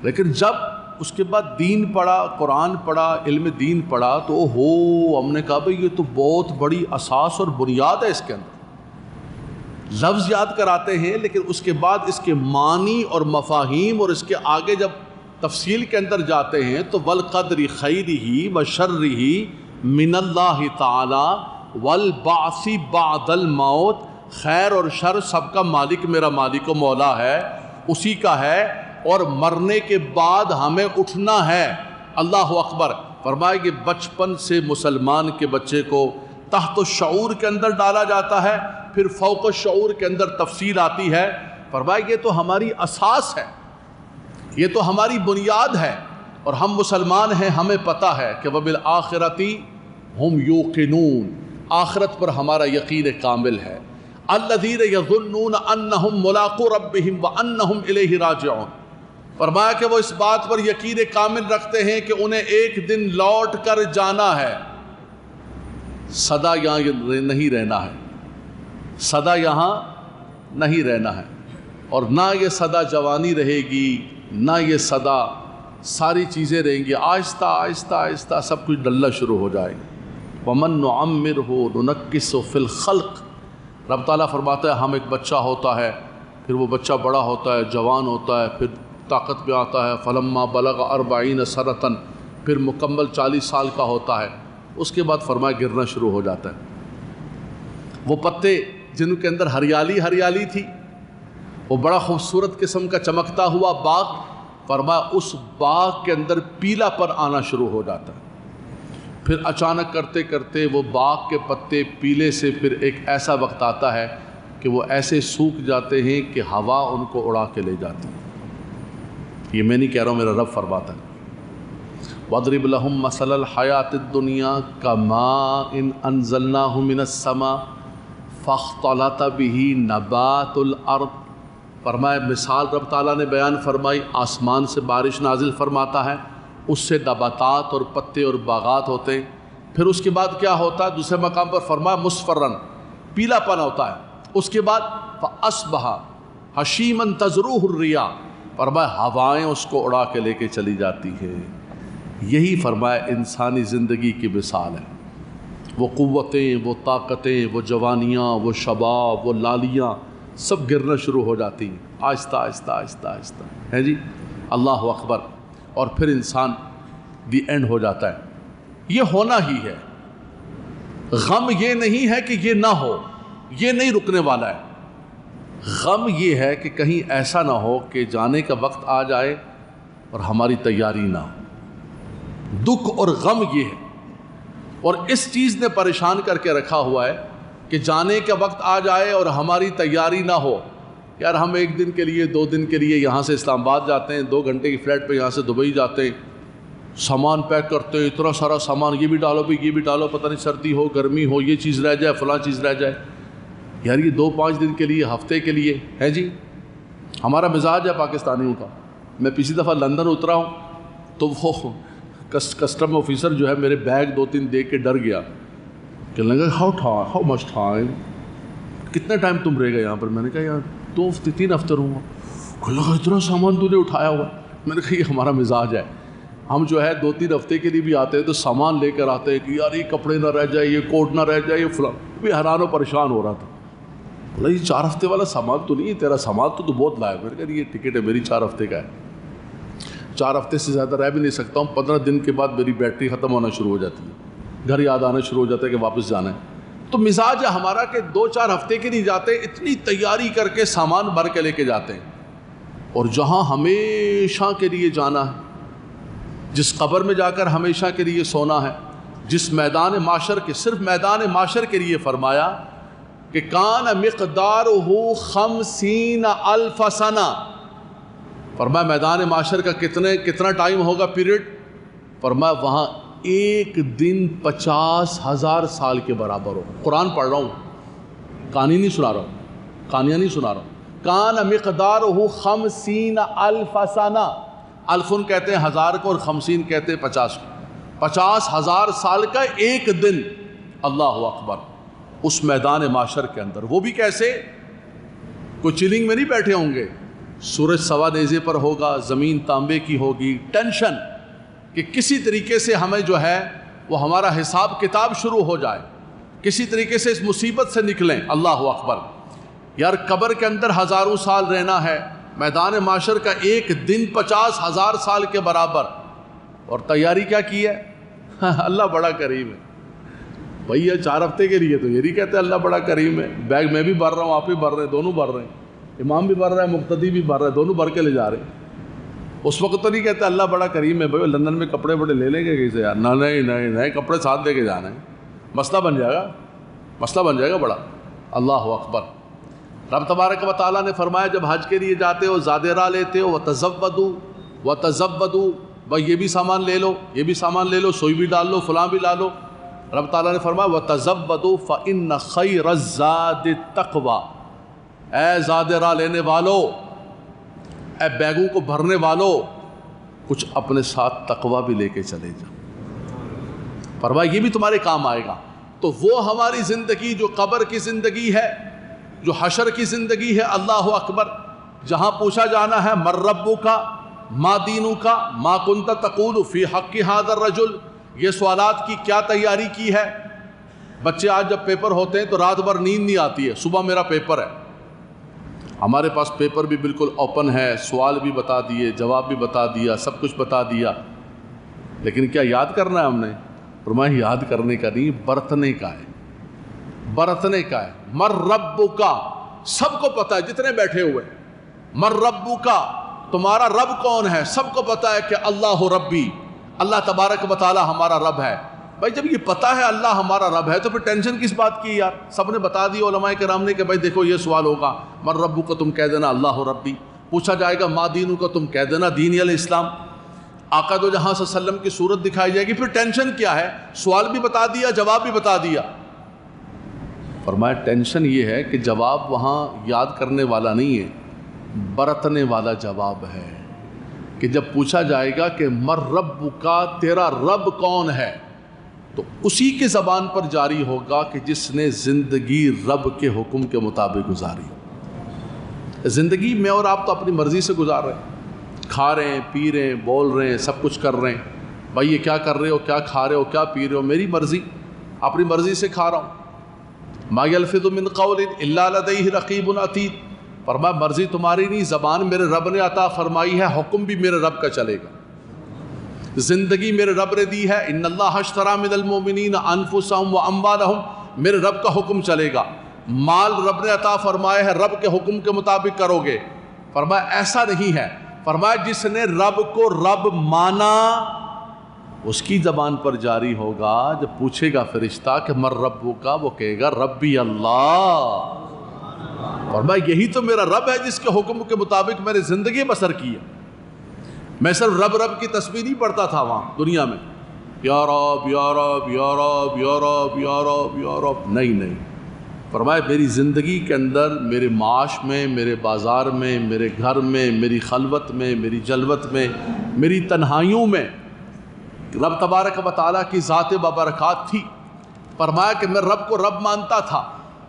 لیکن جب اس کے بعد دین پڑھا، قرآن پڑھا، علم دین پڑھا، تو ہم نے کہا بھئی یہ تو بہت بڑی اساس اور بنیاد ہے اس کے اندر۔ لفظ یاد کراتے ہیں لیکن اس کے بعد اس کے معنی اور مفاہیم اور اس کے آگے جب تفصیل کے اندر جاتے ہیں تو والقدر خیرہ و شرہ من اللہ تعالی والبعث بعد الموت، خیر اور شر سب کا مالک میرا مالک و مولا ہے، اسی کا ہے، اور مرنے کے بعد ہمیں اٹھنا ہے۔ اللہ اکبر۔ فرمائے کہ بچپن سے مسلمان کے بچے کو تحت الشعور کے اندر ڈالا جاتا ہے، پھر فوق الشعور کے اندر تفصیل آتی ہے۔ فرمائے یہ تو ہماری اساس ہے، یہ تو ہماری بنیاد ہے، اور ہم مسلمان ہیں، ہمیں پتہ ہے کہ وبالآخرۃ ہم یوقنون، آخرت پر ہمارا یقین کامل ہے۔ الذین یظنون انہم ملاقو ربہم وانہم الیہ راجعون۔ فرمایا کہ وہ اس بات پر یقین کامل رکھتے ہیں کہ انہیں ایک دن لوٹ کر جانا ہے، سدا یہاں نہیں رہنا ہے، سدا یہاں نہیں رہنا ہے، اور نہ یہ سدا جوانی رہے گی، نہ یہ سدا ساری چیزیں رہیں گی، آہستہ آہستہ آہستہ سب کچھ ڈلنا شروع ہو جائے گا۔ وَمَن نُعَمِّرْهُ نُنَكِّسُ فِي الْخَلْقِ۔ رب تعالیٰ فرماتا ہے ہم ایک بچہ ہوتا ہے، پھر وہ بچہ بڑا ہوتا ہے، جوان ہوتا ہے، پھر طاقت میں آتا ہے، فلما بلغ 40 سنۃ، پھر مکمل 40 سال کا ہوتا ہے، اس کے بعد فرمایا گرنا شروع ہو جاتا ہے۔ وہ پتے جن کے اندر ہریالی ہریالی تھی، وہ بڑا خوبصورت قسم کا چمکتا ہوا باغ، فرمایا اس باغ کے اندر پیلا پر آنا شروع ہو جاتا ہے۔ پھر اچانک کرتے کرتے وہ باغ کے پتے پیلے سے پھر ایک ایسا وقت آتا ہے کہ وہ ایسے سوکھ جاتے ہیں کہ ہوا ان کو اڑا کے لے جاتی ہے۔ یہ میں نہیں کہہ رہا ہوں، میرا رب فرماتا ہے وَاضْرِبْ لَهُم مَثَلَ الْحَيَاةِ الدُّنْيَا كَمَاءٍ أَنزَلْنَاهُ مِنَ السَّمَاءِ فَاخْتَلَطَ بِهِ نَبَاتُ الْأَرْضِ۔ فرمایا مثال رب تعالیٰ نے بیان فرمائی، آسمان سے بارش نازل فرماتا ہے، اس سے نباتات اور پتے اور باغات ہوتے ہیں، پھر اس کے بعد کیا ہوتا ہے، دوسرے مقام پر فرمایا مصفرن، پیلا پن ہوتا ہے، اس کے بعد فَأَصْبَحَ حَشِيمًا تَذْرُوهُ الرِّيَاحُ، فرمایا ہوائیں اس کو اڑا کے لے کے چلی جاتی ہے۔ یہی فرمایا انسانی زندگی کی مثال ہے، وہ قوتیں، وہ طاقتیں، وہ جوانیاں، وہ شباب، وہ لالیاں سب گرنا شروع ہو جاتی ہیں، آہستہ آہستہ آہستہ آہستہ، ہے جی، اللہ اکبر، اور پھر انسان دی اینڈ ہو جاتا ہے۔ یہ ہونا ہی ہے، غم یہ نہیں ہے کہ یہ نہ ہو، یہ نہیں رکنے والا ہے، غم یہ ہے کہ کہیں ایسا نہ ہو کہ جانے کا وقت آ جائے اور ہماری تیاری نہ ہو۔ دکھ اور غم یہ ہے، اور اس چیز نے پریشان کر کے رکھا ہوا ہے کہ جانے کا وقت آ جائے اور ہماری تیاری نہ ہو۔ یار ہم ایک دن کے لیے، 2 دن کے لیے یہاں سے اسلام آباد جاتے ہیں، 2 گھنٹے کی فلائٹ پہ یہاں سے دبئی جاتے ہیں، سامان پیک کرتے ہیں، اتنا سارا سامان، یہ بھی ڈالو بھی، یہ بھی ڈالو، پتہ نہیں سردی ہو گرمی ہو، یہ چیز رہ جائے، فلاں چیز رہ جائے۔ یار یہ 2-5 دن کے لیے، ہفتے کے لیے ہے جی۔ ہمارا مزاج ہے پاکستانیوں کا۔ میں پچھلی دفعہ لندن اترا ہوں تو وہ کسٹم آفیسر جو ہے میرے بیگ 2-3 دیکھ کے ڈر گیا، کہ لگا ہاؤ مچ ٹائم، کتنا ٹائم تم رہے گا یہاں پر؟ میں نے کہا یار 2 ہفتے 3 ہفتے رہوں گا۔ لگا اتنا سامان تو نے اٹھایا ہوا؟ میں نے کہا یہ ہمارا مزاج ہے، ہم جو ہے 2-3 ہفتے کے لیے بھی آتے ہیں تو سامان لے کر آتے ہیں کہ یار یہ کپڑے نہ رہ جائے، یہ کوٹ نہ رہ جائے، یہ فلاں۔ بھی حیران و پریشان ہو رہا تھا، بولا یہ 4 ہفتے والا سامان تو نہیں ہے تیرا، سامان تو بہت لایا۔ میں نے کہا یہ ٹکٹ ہے میری 4 ہفتے کا ہے، 4 ہفتے سے زیادہ رہ بھی نہیں سکتا ہوں۔ 15 دن کے بعد میری بیٹری ختم ہونا شروع ہو جاتی ہے، گھر یاد آنا شروع ہو جاتا ہے کہ واپس جانا ہے۔ تو مزاج ہے ہمارا کہ 2-4 ہفتے کے لیے جاتے ہیں، اتنی تیاری کر کے سامان بھر کے لے کے جاتے ہیں، اور جہاں ہمیشہ کے لیے جانا ہے، جس قبر میں جا کر ہمیشہ کے لیے سونا ہے، جس میدان معاشر کے، صرف میدان معاشر کے لیے فرمایا کہ کان مقدارہ 50,000 سنہ، فرمایا میدان معاشر کا کتنا ٹائم ہوگا، پیریڈ؟ فرمایا وہاں ایک دن 50,000 سال کے برابر ہو. قرآن پڑھ رہا ہوں، کہانی نہیں سنا رہا ہوں، کہانیاں نہیں سنا رہا ہوں. کان مقدارہ 50,000 سنہ. الفن کہتے ہیں 1000 کو اور 50 کہتے ہیں 50 کو. 50,000 سال کا ایک دن. اللہ اکبر. اس میدان معاشر کے اندر وہ بھی کیسے؟ کوئی چلنگ میں نہیں بیٹھے ہوں گے، سورج سوا نیزے پر ہوگا، زمین تانبے کی ہوگی. ٹینشن کہ کسی طریقے سے ہمیں جو ہے وہ ہمارا حساب کتاب شروع ہو جائے، کسی طریقے سے اس مصیبت سے نکلیں. اللہ اکبر. یار قبر کے اندر ہزاروں سال رہنا ہے، میدان معاشر کا ایک دن 50,000 سال کے برابر. اور تیاری کیا کی ہے؟ اللہ بڑا کریم ہے. بھئی یہ 4 ہفتے کے لیے تو یہ نہیں کہتے اللہ بڑا کریم ہے. بیگ میں بھی بھر رہا ہوں، آپ بھی بھر رہے ہیں، دونوں بھر رہے ہیں، امام بھی بھر رہا ہے، مقتدی بھی بھر رہا ہے، دونوں بھر کے لے جا رہے ہیں. اس وقت تو نہیں کہتے اللہ بڑا کریم ہے. بھائی لندن میں کپڑے بڑے لے لیں گے کیسے یار؟ نہیں کپڑے ساتھ لے کے جانا ہے. مسئلہ بن جائے گا، مسئلہ بن جائے گا بڑا. اللہ اکبر. رب تبارک و تعالیٰ نے فرمایا جب حج کے لیے جاتے ہو زادے راہ لیتے ہو، وتزودوا، بھائی یہ بھی سامان لے لو، یہ بھی سامان لے لو، سوئی بھی ڈال لو، فلاں بھی لا لو. رب تعالیٰ نے فرمایا وتزودوا فإن خیر الزاد التقوی. اے زادے راہ لینے والو، اے بیگوں کو بھرنے والو، کچھ اپنے ساتھ تقوی بھی لے کے چلے جاؤ. فرمایا یہ بھی تمہارے کام آئے گا. تو وہ ہماری زندگی جو قبر کی زندگی ہے، جو حشر کی زندگی ہے، اللہ اکبر، جہاں پوچھا جانا ہے من ربک ما دینک ما کنت تقول فی حق ھذا الرجل. یہ سوالات کی کیا تیاری کی ہے؟ بچے آج جب پیپر ہوتے ہیں تو رات بھر نیند نہیں آتی ہے، صبح میرا پیپر ہے. ہمارے پاس پیپر بھی بالکل اوپن ہے، سوال بھی بتا دیے، جواب بھی بتا دیا، سب کچھ بتا دیا، لیکن کیا یاد کرنا ہے ہم نے؟ فرمایا یاد کرنے کا نہیں، برتنے کا ہے، برتنے کا ہے. من ربک، سب کو پتا ہے جتنے بیٹھے ہوئے. من ربک، تمہارا رب کون ہے؟ سب کو پتا ہے کہ اللہ ربی، اللہ تبارک و تعالی ہمارا رب ہے. بھائی جب یہ پتا ہے اللہ ہمارا رب ہے تو پھر ٹینشن کس بات کی یار؟ سب نے بتا دی علماء کرام نے کہ بھائی دیکھو یہ سوال ہوگا، من ربک کو تم کہہ دینا اللہ ربی. پوچھا جائے گا ما دینک کو تم کہہ دینا دین الاسلام. آقا دو جہاں صلی اللہ علیہ وسلم کی صورت دکھائی جائے گی. پھر ٹینشن کیا ہے؟ سوال بھی بتا دیا، جواب بھی بتا دیا. فرمایا ٹینشن یہ ہے کہ جواب وہاں یاد کرنے والا نہیں ہے، برتنے والا جواب ہے. کہ جب پوچھا جائے گا کہ من ربک، تیرا رب کون ہے، تو اسی کے زبان پر جاری ہوگا کہ جس نے زندگی رب کے حکم کے مطابق گزاری. زندگی میں اور آپ تو اپنی مرضی سے گزار رہے ہیں، کھا رہے ہیں، پی رہے ہیں، بول رہے ہیں، سب کچھ کر رہے ہیں. بھائی یہ کیا کر رہے ہو، کیا کھا رہے ہو، کیا پی رہے ہو؟ میری مرضی، اپنی مرضی سے کھا رہا ہوں. ما یلفظ من قول الا لدیہ رقیب عتید. فرمایا مرضی تمہاری نہیں، زبان میرے رب نے عطا فرمائی ہے، حکم بھی میرے رب کا چلے گا. زندگی میرے رب نے دی ہے، ان اللہ اشتری من المؤمنین انفسهم واموالهم، میرے رب کا حکم چلے گا. مال رب نے عطا فرمایا ہے، رب کے حکم کے مطابق کرو گے. فرمایا ایسا نہیں ہے. فرمایا جس نے رب کو رب مانا اس کی زبان پر جاری ہوگا. جب پوچھے گا فرشتہ کہ من ربک، وہ کہے گا ربی اللہ. فرمایا یہی تو میرا رب ہے جس کے حکم کے مطابق میں نے زندگی بسر کی ہے. میں صرف رب رب کی تسبیح نہیں پڑھتا تھا وہاں دنیا میں، یا رب یا رب یا رب یا رب یا رب یا رب، نہیں. فرمایا میری زندگی کے اندر، میرے معاش میں، میرے بازار میں، میرے گھر میں، میری خلوت میں، میری جلوت میں، میری تنہائیوں میں رب تبارک و تعالیٰ کی ذات بابرکات تھی. فرمایا کہ میں رب کو رب مانتا تھا.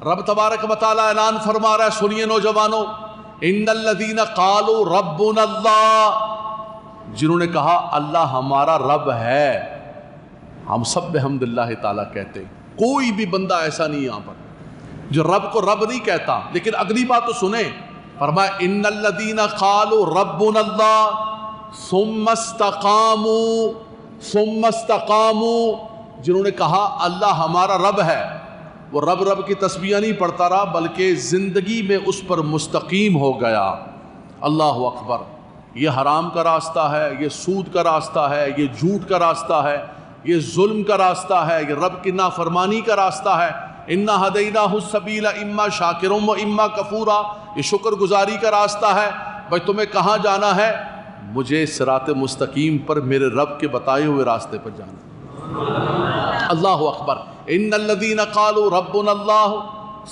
رب تبارک و تعالیٰ اعلان فرما رہا ہے، سنیے نوجوانوں، ان الذین قالوا ربنا اللہ، جنہوں نے کہا اللہ ہمارا رب ہے. ہم سب بحمداللہ تعالیٰ کہتے ہیں. کوئی بھی بندہ ایسا نہیں یہاں پر جو رب کو رب نہیں کہتا. لیکن اگلی بات تو سنیں، فرمایا ان الذین قالوا ربنا اللہ ثم استقاموا، جنہوں نے کہا اللہ ہمارا رب ہے، وہ رب رب کی تسبیح نہیں پڑھتا رہا بلکہ زندگی میں اس پر مستقیم ہو گیا. اللہ اکبر. یہ حرام کا راستہ ہے، یہ سود کا راستہ ہے، یہ جھوٹ کا راستہ ہے، یہ ظلم کا راستہ ہے، یہ رب کی نافرمانی کا راستہ ہے. انا ہدیناہ السبیل اما شاکرا و اما کفورا، یہ شکر گزاری کا راستہ ہے. بھائی تمہیں کہاں جانا ہے؟ مجھے صراط مستقیم پر، میرے رب کے بتائے ہوئے راستے پر جانا. اللہ اکبر. ان الذین قالوا ربنا اللہ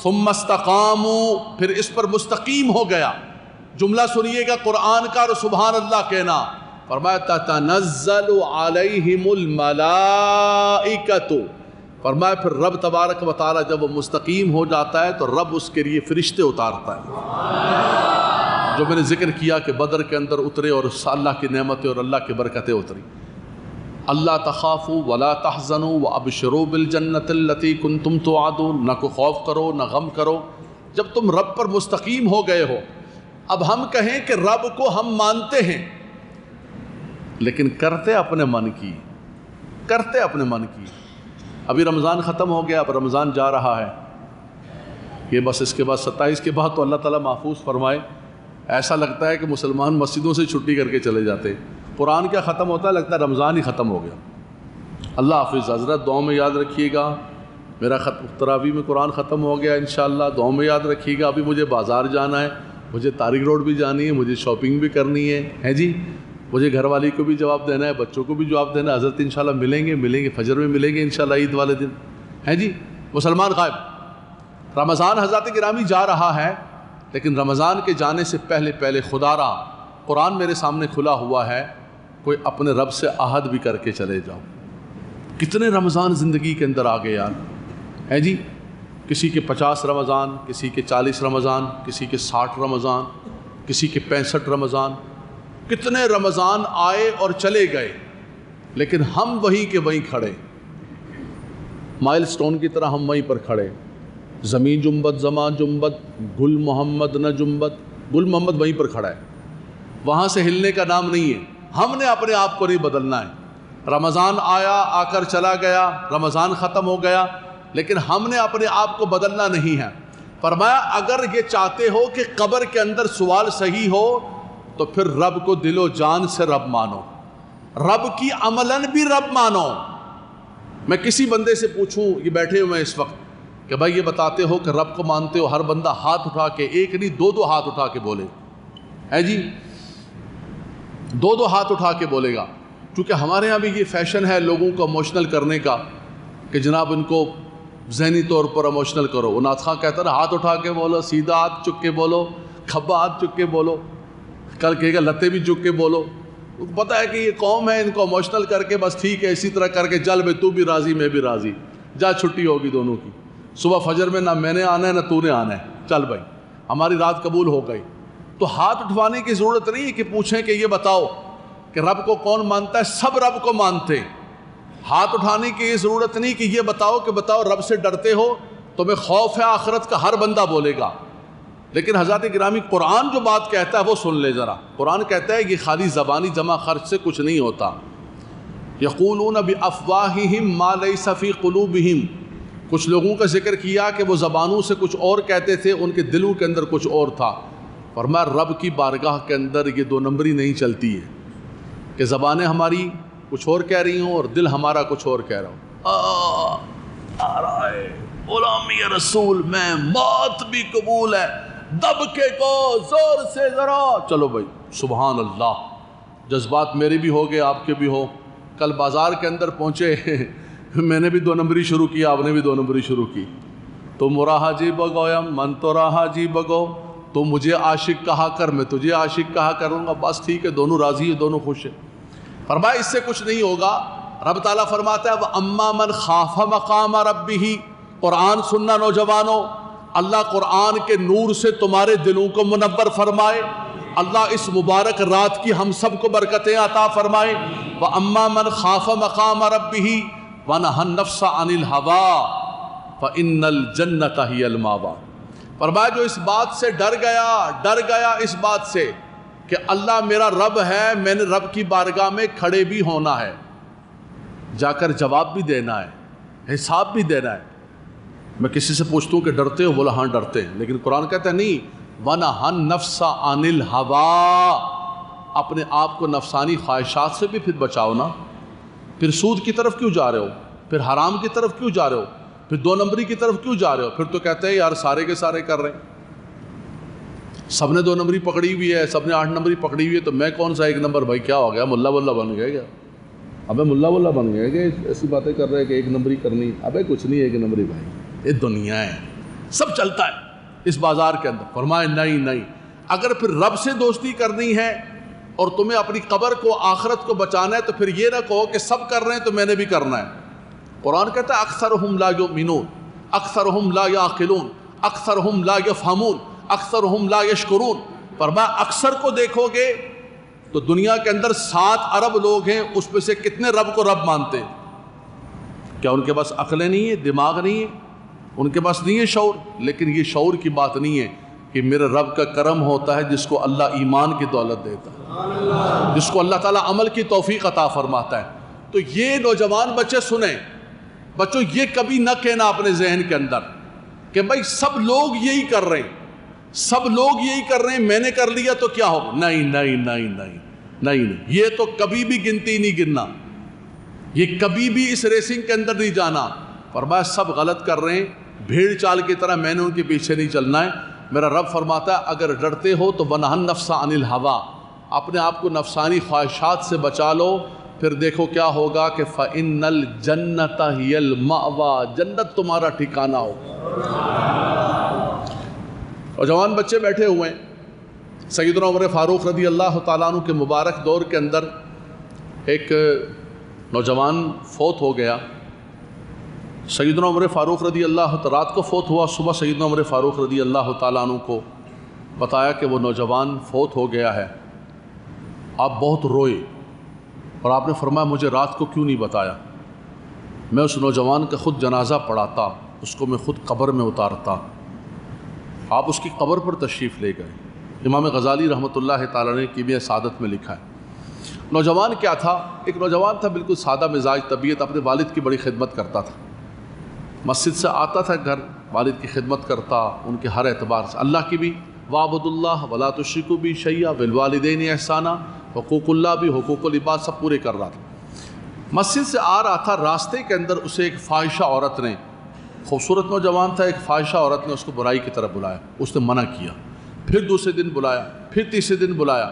ثم استقاموا، پھر اس پر مستقیم ہو گیا. جملہ سنیے گا قرآن کا اور سبحان اللہ کہنا. فرمایا تتنزل علیہم الملائکۃ، فرمایا پھر رب تبارک و تعالیٰ جب وہ مستقیم ہو جاتا ہے تو رب اس کے لیے فرشتے اتارتا ہے. جو میں نے ذکر کیا کہ بدر کے اندر اترے اور اللہ کی نعمتیں اور اللہ کی برکتیں اتری. اللہ تخافوا ولا تحزنوا وابشروا بالجنۃ التي كنتم توعدون، نہ کو خوف کرو نہ غم کرو جب تم رب پر مستقیم ہو گئے ہو. اب ہم کہیں کہ رب کو ہم مانتے ہیں لیکن کرتے اپنے من کی، کرتے اپنے من کی. ابھی رمضان ختم ہو گیا، اب رمضان جا رہا ہے. یہ بس اس کے بعد 27 کے بعد تو اللہ تعالیٰ محفوظ فرمائے. ایسا لگتا ہے کہ مسلمان مسجدوں سے چھٹی کر کے چلے جاتے. قرآن کیا ختم ہوتا ہے، لگتا ہے رمضان ہی ختم ہو گیا. اللہ حافظ. حضرت دعاؤں میں یاد رکھیے گا، میرا تراویح میں قرآن ختم ہو گیا انشاءاللہ. دعاؤں میں یاد رکھیے گا. ابھی مجھے بازار جانا ہے، مجھے طارق روڈ بھی جانی ہے، مجھے شاپنگ بھی کرنی ہے جی. مجھے گھر والی کو بھی جواب دینا ہے، بچوں کو بھی جواب دینا ہے. حضرت انشاءاللہ ملیں گے فجر میں ملیں گے انشاءاللہ عید والے دن ہے جی. مسلمان غائب. رمضان حضرات گرامی جا رہا ہے، لیکن رمضان کے جانے سے پہلے خدا را قرآن میرے سامنے کھلا ہوا ہے. کوئی اپنے رب سے عہد بھی کر کے چلے جاؤ. کتنے رمضان زندگی کے اندر آ گئے یار ہے جی. کسی کے 50 رمضان، کسی کے 40 رمضان، کسی کے 60 رمضان، کسی کے 65 رمضان. کتنے رمضان آئے اور چلے گئے، لیکن ہم وہیں کے وہیں کھڑے، مائل سٹون کی طرح ہم وہیں پر کھڑے. زمین جنبت زمان جنبت، گل محمد نہ جنبت. گل محمد وہیں پر کھڑا ہے، وہاں سے ہلنے کا نام نہیں ہے. ہم نے اپنے آپ کو نہیں بدلنا ہے. رمضان آیا، آ کر چلا گیا، رمضان ختم ہو گیا، لیکن ہم نے اپنے آپ کو بدلنا نہیں ہے. فرمایا اگر یہ چاہتے ہو کہ قبر کے اندر سوال صحیح ہو تو پھر رب کو دل و جان سے رب مانو، رب کی عملاً بھی رب مانو. میں کسی بندے سے پوچھوں، یہ بیٹھے ہوئے اس وقت، کہ بھائی یہ بتاتے ہو کہ رب کو مانتے ہو؟ ہر بندہ ہاتھ اٹھا کے، ایک نہیں دو ہاتھ اٹھا کے بولے ہے جی. دو ہاتھ اٹھا کے بولے گا. کیونکہ ہمارے ہاں بھی یہ فیشن ہے لوگوں کو اموشنل کرنے کا کہ جناب ان کو ذہنی طور پر اموشنل کرو. وہ نعت خواں کہتا ہے ہاتھ اٹھا کے بولو، سیدھا ہاتھ چک کے بولو، کھبا ہاتھ چک کے بولو، کل کہے گا لتے بھی چک کے بولو. پتہ ہے کہ یہ قوم ہے، ان کو اموشنل کر کے بس ٹھیک ہے اسی طرح کر کے چل بھائی، تو بھی راضی میں بھی راضی، جا چھٹی ہوگی دونوں کی. صبح فجر میں نہ میں نے آنا ہے نہ تو نے آنا ہے، چل بھائی ہماری رات قبول ہو گئی. تو ہاتھ اٹھوانے کی ضرورت نہیں ہے کہ پوچھیں کہ یہ بتاؤ کہ رب کو کون مانتا ہے. سب رب کو مانتے. ہاتھ اٹھانے کی یہ ضرورت نہیں کہ یہ بتاؤ رب سے ڈرتے ہو، تمہیں خوف ہے آخرت کا، ہر بندہ بولے گا. لیکن حضرات گرامی قرآن جو بات کہتا ہے وہ سن لے ذرا. قرآن کہتا ہے یہ خالی زبانی جمع خرچ سے کچھ نہیں ہوتا. یقولون بافواہہم ما لیس فی قلوبہم. کچھ لوگوں کا ذکر کیا کہ وہ زبانوں سے کچھ اور کہتے تھے، ان کے دلوں کے اندر کچھ اور تھا. فرمایا رب کی بارگاہ کے اندر یہ دو نمبری نہیں چلتی ہے کہ زبانیں ہماری کچھ اور کہہ رہی ہوں اور دل ہمارا کچھ اور کہہ رہا ہوں. آ رہا ہے غلامی رسول میں، موت بھی قبول ہے، دب کے کو زور سے ذرا چلو بھائی. سبحان اللہ. جذبات میرے بھی ہو گئے، آپ کے بھی ہو. کل بازار کے اندر پہنچے، میں نے بھی دو نمبری شروع کی، آپ نے بھی دو نمبری شروع کی. تم راہ جی بگویم من تو راہ جی بگو. تو مجھے عاشق کہا کر، میں تجھے عاشق کہا کروں گا. بس ٹھیک ہے، دونوں راضی ہیں، دونوں خوش ہیں. فرمایا اس سے کچھ نہیں ہوگا. رب تعالیٰ فرماتا ہے وَأَمَّا مَنْ خَافَ مَقَامَ رَبِّهِ. قرآن سننا نوجوانوں، اللہ قرآن کے نور سے تمہارے دلوں کو منور فرمائے. اللہ اس مبارک رات کی ہم سب کو برکتیں عطا فرمائے. وَأَمَّا مَنْ خَافَ مَقَامَ رَبِّهِ وَنَهَى النَّفْسَ عَنِ الْهَوَىٰ فَإِنَّ الْجَنَّةَ هِيَ الْمَأْوَىٰ. فرمایا جو اس بات سے ڈر گیا اس بات سے کہ اللہ میرا رب ہے، میں نے رب کی بارگاہ میں کھڑے بھی ہونا ہے، جا کر جواب بھی دینا ہے، حساب بھی دینا ہے. میں کسی سے پوچھتا ہوں کہ ڈرتے ہو؟ بولا ہاں ڈرتے ہیں. لیکن قرآن کہتا ہے نہیں، وَنَهَى النَّفْسَ عَنِ الْهَوَىٰ. اپنے آپ کو نفسانی خواہشات سے بھی پھر بچاؤ نا. پھر سود کی طرف کیوں جا رہے ہو؟ پھر حرام کی طرف کیوں جا رہے ہو؟ پھر دو نمبری کی طرف کیوں جا رہے ہو؟ پھر تو کہتے ہیں یار سارے کے سارے کر رہے ہیں، سب نے دو نمبری پکڑی ہوئی ہے، سب نے 8 نمبری پکڑی ہوئی ہے، تو میں کون سا 1 نمبر؟ بھائی کیا ہو گیا، ملا بن گیا کیا؟ ابے ملا بن گئے کہ ایسی باتیں کر رہے ہیں کہ ایک نمبری کرنی. ابے کچھ نہیں ایک نمبری بھائی, یہ دنیا ہے, سب چلتا ہے اس بازار کے اندر. فرمائے نہیں, اگر پھر رب سے دوستی کرنی ہے اور تمہیں اپنی قبر کو آخرت کو بچانا ہے تو پھر یہ نہ کہو کہ سب کر رہے ہیں تو میں نے بھی کرنا ہے. قرآن کہتا ہے اکثرہم لا یؤمنون, اکثرہم لا یعقلون, اکثرہم لا یفہمون, اکثرہم لا یشکرون. فرمایا اکثر کو دیکھو گے تو دنیا کے اندر 7 ارب لوگ ہیں, اس میں سے کتنے رب کو رب مانتے ہیں؟ کیا ان کے پاس عقلیں نہیں ہیں, دماغ نہیں ہے, ان کے پاس نہیں ہے شعور؟ لیکن یہ شعور کی بات نہیں ہے کہ میرے رب کا کرم ہوتا ہے جس کو اللہ ایمان کی دولت دیتا ہے, جس کو اللہ تعالیٰ عمل کی توفیق عطا فرماتا ہے. تو یہ نوجوان بچے سنیں, بچوں یہ کبھی نہ کہنا اپنے ذہن کے اندر کہ بھائی سب لوگ یہی کر رہے ہیں, سب لوگ یہی کر رہے ہیں, میں نے کر لیا تو کیا ہوگا. نہیں, یہ تو کبھی بھی گنتی نہیں گننا, یہ کبھی بھی اس ریسنگ کے اندر نہیں جانا. فرمایا سب غلط کر رہے ہیں, بھیڑ چال کی طرح میں نے ان کے پیچھے نہیں چلنا ہے. میرا رب فرماتا ہے اگر ڈرتے ہو تو وَنَهَا النَّفْسَ عَنِ الْهَوَىٰ, اپنے آپ کو نفسانی خواہشات سے بچا لو, پھر دیکھو کیا ہوگا کہ فَإِنَّ الْجَنَّةَ هِيَ الْمَأْوَىٰ, جنت تمہارا ٹھکانہ ہوگا. اور جوان بچے بیٹھے ہوئے ہیں. سیدنا عمر فاروق رضی اللہ تعالیٰ عنہ کے مبارک دور کے اندر ایک نوجوان فوت ہو گیا. سیدنا عمر فاروق رضی اللہ رات کو فوت ہوا, صبح سیدنا عمر فاروق رضی اللہ تعالیٰ عنہ کو بتایا کہ وہ نوجوان فوت ہو گیا ہے. آپ بہت روئے اور آپ نے فرمایا مجھے رات کو کیوں نہیں بتایا, میں اس نوجوان کا خود جنازہ پڑھاتا, اس کو میں خود قبر میں اتارتا. آپ اس کی قبر پر تشریف لے گئے. امام غزالی رحمۃ اللہ تعالیٰ نے کیمیہ سعادت میں لکھا ہے. نوجوان کیا تھا؟ ایک نوجوان تھا بالکل سادہ مزاج طبیعت, اپنے والد کی بڑی خدمت کرتا تھا, مسجد سے آتا تھا گھر, والد کی خدمت کرتا ان کے ہر اعتبار سے, اللہ کی بھی وَاعْبُدُوا اللَّهَ وَلَا تُشْرِكُوا بِهِ شَيْئًا وَبِالْوَالِدَيْنِ إِحْسَانًا, حقوق اللہ بھی, حقوق العباد سب پورے کر رہا تھا. مسجد سے آ رہا تھا, راستے کے اندر اسے ایک فاحشہ عورت نے, خوبصورت نوجوان تھا, ایک فاحشہ عورت نے اس کو برائی کی طرف بلایا. اس نے منع کیا, پھر دوسرے دن بلایا, پھر تیسرے دن بلایا.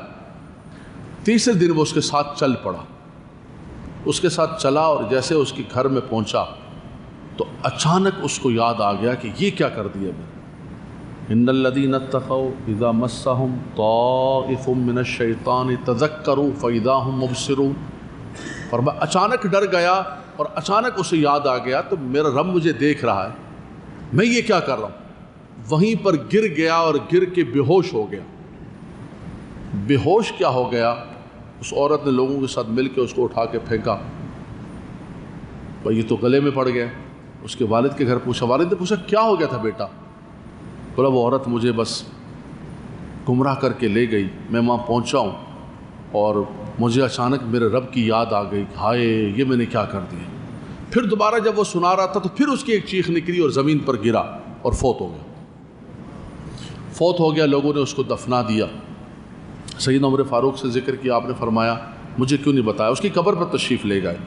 تیسرے دن وہ اس کے ساتھ چل پڑا, اس کے ساتھ چلا اور جیسے اس کے گھر میں پہنچا تو اچانک اس کو یاد آ گیا کہ یہ کیا کر دیا میں. ان الذین اتقوا اذا مسهم طائف من الشیطان تذکروا فاذا هم مبصرون. فرمایا اچانک ڈر گیا اور اچانک اسے یاد آ گیا تو میرا رب مجھے دیکھ رہا ہے, میں یہ کیا کر رہا ہوں. وہیں پر گر گیا اور گر کے بے ہوش ہو گیا. بے ہوش کیا ہو گیا, اس عورت نے لوگوں کے ساتھ مل کے اس کو اٹھا کے پھینکا. بھائی یہ تو گلے میں پڑ گیا. اس کے والد کے گھر پوچھا, والد نے پوچھا کیا ہو گیا تھا بیٹا؟ بولا وہ عورت مجھے بس گمراہ کر کے لے گئی, میں وہاں پہنچا ہوں اور مجھے اچانک میرے رب کی یاد آ گئی, ہائے یہ میں نے کیا کر دیا. پھر دوبارہ جب وہ سنا رہا تھا تو پھر اس کی ایک چیخ نکلی اور زمین پر گرا اور فوت ہو گیا. فوت ہو گیا, لوگوں نے اس کو دفنا دیا. سیدنا عمر فاروق سے ذکر کیا, آپ نے فرمایا مجھے کیوں نہیں بتایا. اس کی قبر پر تشریف لے گئے.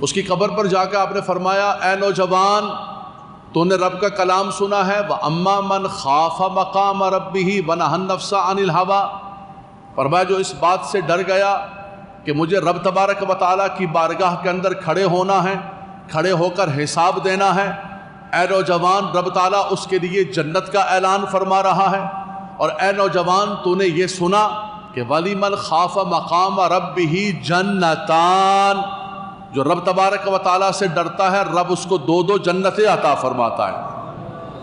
اس کی قبر پر جا کے آپ نے فرمایا اے نوجوان تو نے رب کا کلام سنا ہے, وَأَمَّا مَنْ خَافَ مَقَامَ رَبِّهِ وَنَهَا النَّفْسَ عَنِ الْهَوَىٰ. فرمایا جو اس بات سے ڈر گیا کہ مجھے رب تبارک و تعالیٰ کی بارگاہ کے اندر کھڑے ہونا ہے, کھڑے ہو کر حساب دینا ہے, اے نوجوان رب تعالیٰ اس کے لیے جنت کا اعلان فرما رہا ہے. اور اے نوجوان تو نے یہ سنا کہ وَلِمَنْ خَافَ مَقَامَ رَبِّهِ جَنَّتَانِ, جو رب تبارک و تعالیٰ سے ڈرتا ہے رب اس کو 2 جنتیں عطا فرماتا ہے.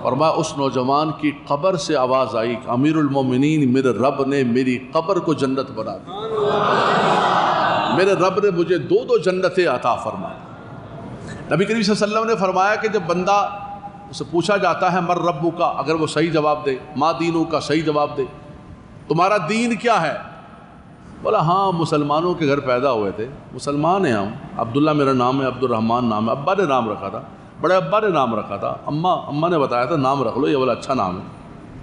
اور میں اس نوجوان کی قبر سے آواز آئی کہ امیر المومنین میرے رب نے میری قبر کو جنت بنا دی, میرے رب نے مجھے 2 جنتیں عطا فرما. نبی کریم صلی اللہ علیہ وسلم نے فرمایا کہ جب بندہ اسے پوچھا جاتا ہے مر ربو کا, اگر وہ صحیح جواب دے, ما دینو کا صحیح جواب دے, تمہارا دین کیا ہے؟ بولا ہاں مسلمانوں کے گھر پیدا ہوئے تھے, مسلمان ہیں ہم, عبداللہ میرا نام ہے, عبد الرحمن نام ہے, ابا نے نام رکھا تھا, بڑے ابا نے نام رکھا تھا, اماں نے بتایا تھا نام رکھ لو یہ والا اچھا نام ہے,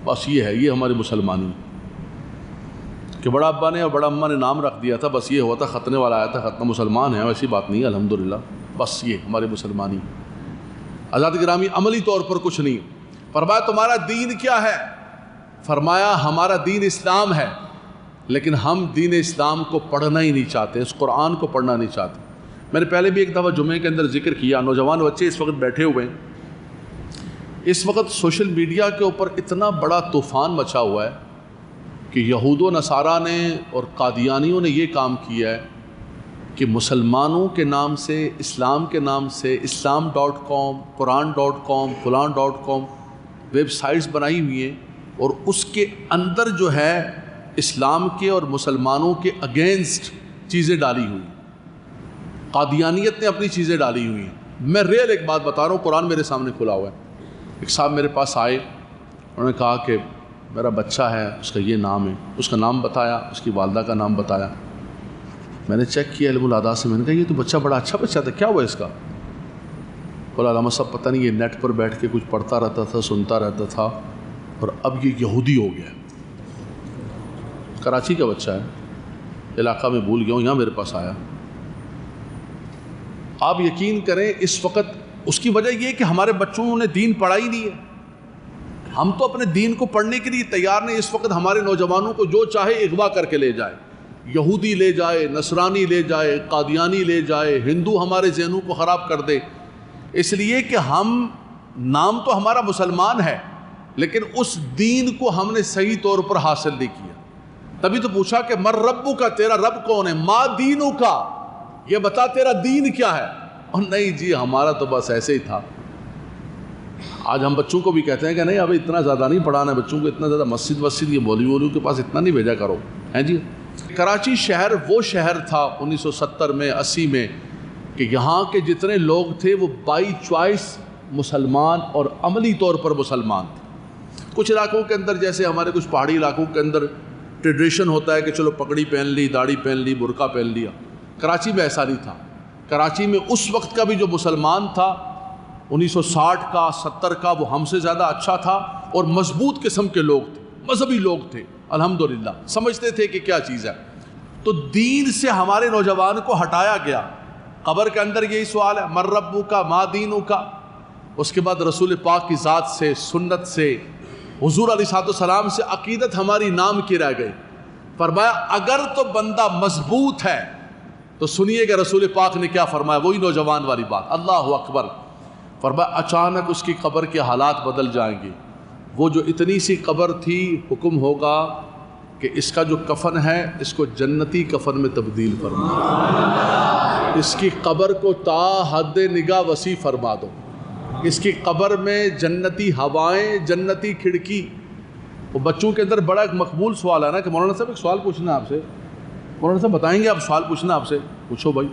بس یہ ہے, یہ ہماری مسلمانی کہ بڑا ابا نے اور بڑا اماں نے نام رکھ دیا تھا, بس یہ ہوا تھا ختنے والا آیا تھا, ختنہ مسلمان ہیں, ویسی بات نہیں ہے الحمدللہ, بس یہ ہماری مسلمانی. حضرات گرامی عملی طور پر کچھ نہیں. فرمایا تمہارا دین کیا ہے؟ فرمایا ہمارا دین اسلام ہے, لیکن ہم دین اسلام کو پڑھنا ہی نہیں چاہتے, اس قرآن کو پڑھنا نہیں چاہتے. میں نے پہلے بھی ایک دفعہ جمعے کے اندر ذکر کیا، نوجوان بچے اس وقت بیٹھے ہوئے ہیں، اس وقت سوشل میڈیا کے اوپر اتنا بڑا طوفان مچا ہوا ہے کہ یہود و نصارہ نے اور قادیانیوں نے یہ کام کیا ہے کہ مسلمانوں کے نام سے، اسلام کے نام سے islam.com، quran.com، فلان.com ویب سائٹس بنائی ہوئی ہیں، اور اس کے اندر جو ہے اسلام کے اور مسلمانوں کے اگینسٹ چیزیں ڈالی ہوئی ہیں۔ قادیانیت نے اپنی چیزیں ڈالی ہوئی ہیں۔ میں ریئل ایک بات بتا رہا ہوں، قرآن میرے سامنے کھلا ہوا ہے۔ ایک صاحب میرے پاس آئے، انہوں نے کہا کہ میرا بچہ ہے، اس کا یہ نام ہے، اس کا نام بتایا، اس کی والدہ کا نام بتایا۔ میں نے چیک کیا علم الاعداد سے، میں نے کہا یہ تو بچہ بڑا اچھا بچہ تھا، کیا ہوا اس کا؟ بولا علامہ صاحب پتہ نہیں، یہ نیٹ پر بیٹھ کے کچھ پڑھتا رہتا تھا، سنتا رہتا تھا، اور اب یہ یہودی ہو گیا۔ کراچی کا بچہ ہے، علاقہ میں بھول گیا ہوں، یہاں میرے پاس آیا۔ آپ یقین کریں اس وقت اس کی وجہ یہ کہ ہمارے بچوں نے دین پڑھا ہی نہیں ہے۔ ہم تو اپنے دین کو پڑھنے کے لیے تیار نہیں۔ اس وقت ہمارے نوجوانوں کو جو چاہے اغوا کر کے لے جائے، یہودی لے جائے، نصرانی لے جائے، قادیانی لے جائے، ہندو ہمارے ذہنوں کو خراب کر دے، اس لیے کہ ہم نام تو ہمارا مسلمان ہے لیکن اس دین کو ہم نے صحیح طور پر حاصل نہیں کیا۔ تبھی تو پوچھا کہ مر ربو کا، تیرا رب کون ہے؟ ما دینو کا، یہ بتا تیرا دین کیا ہے؟ اور نہیں جی ہمارا تو بس ایسے ہی تھا۔ آج ہم بچوں کو بھی کہتے ہیں کہ نہیں اب اتنا زیادہ نہیں پڑھانا ہے بچوں کو، اتنا زیادہ مسجد یہ مولویوں کے پاس اتنا نہیں بھیجا کرو، ہیں جی۔ کراچی شہر وہ شہر تھا 1970 میں 80 میں کہ یہاں کے جتنے لوگ تھے وہ بائی چوائس مسلمان اور عملی طور پر مسلمان تھے۔ کچھ علاقوں کے اندر جیسے ہمارے کچھ پہاڑی علاقوں کے اندر ٹریڈیشن ہوتا ہے کہ چلو پگڑی پہن لی، داڑھی پہن لی، برقع پہن لیا۔ کراچی میں ایسا نہیں تھا۔ کراچی میں اس وقت کا بھی جو مسلمان تھا 1960 کا 70 کا، وہ ہم سے زیادہ اچھا تھا اور مضبوط قسم کے لوگ تھے، مذہبی لوگ تھے، الحمدللہ سمجھتے تھے کہ کیا چیز ہے۔ تو دین سے ہمارے نوجوان کو ہٹایا گیا۔ قبر کے اندر یہی سوال ہے، مر ربو کا، ما دینو کا۔ اس کے بعد رسول پاک کی ذات سے، سنت سے، حضور علیہ السلام سے عقیدت ہماری نام کی رہ گئی۔ فرمایا اگر تو بندہ مضبوط ہے تو سنیے کہ رسول پاک نے کیا فرمایا، وہی نوجوان والی بات، اللہ اکبر۔ فرمایا اچانک اس کی قبر کے حالات بدل جائیں گے۔ وہ جو اتنی سی قبر تھی، حکم ہوگا کہ اس کا جو کفن ہے اس کو جنتی کفن میں تبدیل فرما، اس کی قبر کو تا حد نگاہ وسیع فرما دو، اس کی قبر میں جنتی ہوائیں، جنتی کھڑکی۔ وہ بچوں کے اندر بڑا ایک مقبول سوال ہے نا کہ مولانا صاحب ایک سوال پوچھنا ہے آپ سے۔ مولانا صاحب بتائیں گے آپ، سوال پوچھنا آپ سے؟ پوچھو بھائی۔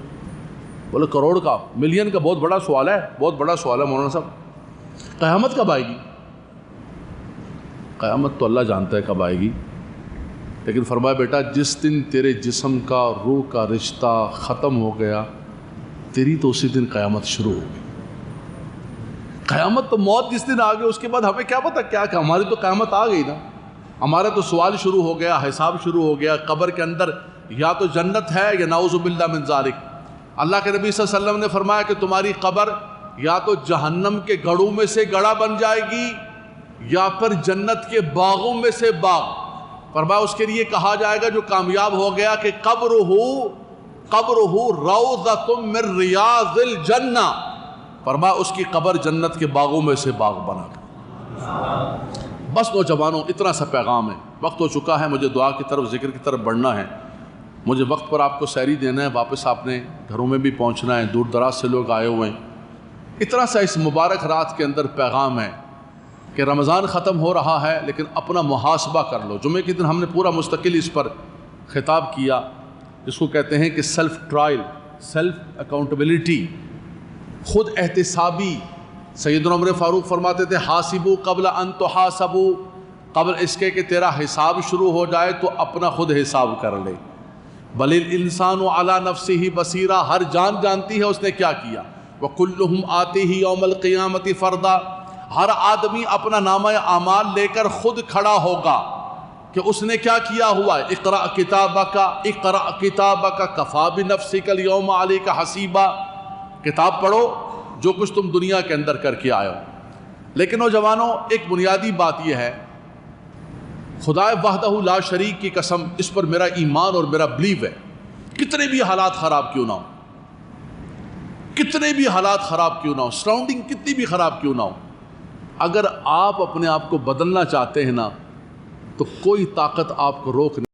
بولے کروڑ کا، ملین کا بہت بڑا سوال ہے، بہت بڑا سوال ہے مولانا صاحب۔ قیامت کب آئے گی؟ قیامت تو اللہ جانتا ہے کب آئے گی، لیکن فرمایا بیٹا جس دن تیرے جسم کا، روح کا رشتہ ختم ہو گیا، تیری تو اسی دن قیامت شروع ہو گئی۔ قیامت تو موت جس دن آ گئی اس کے بعد ہمیں کیا پتہ کیا کہ ہماری تو قیامت آ گئی نا۔ ہمارا تو سوال شروع ہو گیا، حساب شروع ہو گیا۔ قبر کے اندر یا تو جنت ہے یا نعوذ باللہ من ذالک۔ اللہ کے نبی صلی اللہ علیہ وسلم نے فرمایا کہ تمہاری قبر یا تو جہنم کے گڑھوں میں سے گڑھا بن جائے گی یا پھر جنت کے باغوں میں سے باغ۔ فرمایا اس کے لیے کہا جائے گا جو کامیاب ہو گیا کہ قبرہ روضۃ من ریاض الجنہ، فرمایا اس کی قبر جنت کے باغوں میں سے باغ بنا کر۔ بس نوجوانوں اتنا سا پیغام ہے، وقت ہو چکا ہے، مجھے دعا کی طرف، ذکر کی طرف بڑھنا ہے، مجھے وقت پر آپ کو سحری دینا ہے، واپس آپ نے گھروں میں بھی پہنچنا ہے، دور دراز سے لوگ آئے ہوئے ہیں۔ اتنا سا اس مبارک رات کے اندر پیغام ہے کہ رمضان ختم ہو رہا ہے لیکن اپنا محاسبہ کر لو۔ جمعے کے دن ہم نے پورا مستقل اس پر خطاب کیا، جس کو کہتے ہیں کہ سیلف ٹرائل، سیلف اکاؤنٹیبلٹی، خود احتسابی۔ سیدنا عمر فاروق فرماتے تھے حاسبو قبل ان تحاسبو، قبل اس کے کہ تیرا حساب شروع ہو جائے تو اپنا خود حساب کر لے۔ بل الانسان علی نفسہ بصیرہ، ہر جان جانتی ہے اس نے کیا کیا۔ وکلہم آتیہ یوم القیامۃ فردا، ہر آدمی اپنا نامہ اعمال لے کر خود کھڑا ہوگا کہ اس نے کیا کیا ہوا ہے۔ اقرأ کتابک، اقرأ کتابک کفی بنفسک اليوم علیک حسیبا، کتاب پڑھو جو کچھ تم دنیا کے اندر کر کے آئے ہو۔ لیکن نوجوانوں ایک بنیادی بات یہ ہے، خدا وحدہ لا شریک کی قسم، اس پر میرا ایمان اور میرا بلیو ہے، کتنے بھی حالات خراب کیوں نہ ہو، کتنے بھی حالات خراب کیوں نہ ہو، سراؤنڈنگ کتنی بھی خراب کیوں نہ ہو، اگر آپ اپنے آپ کو بدلنا چاہتے ہیں نا تو کوئی طاقت آپ کو روک نہیں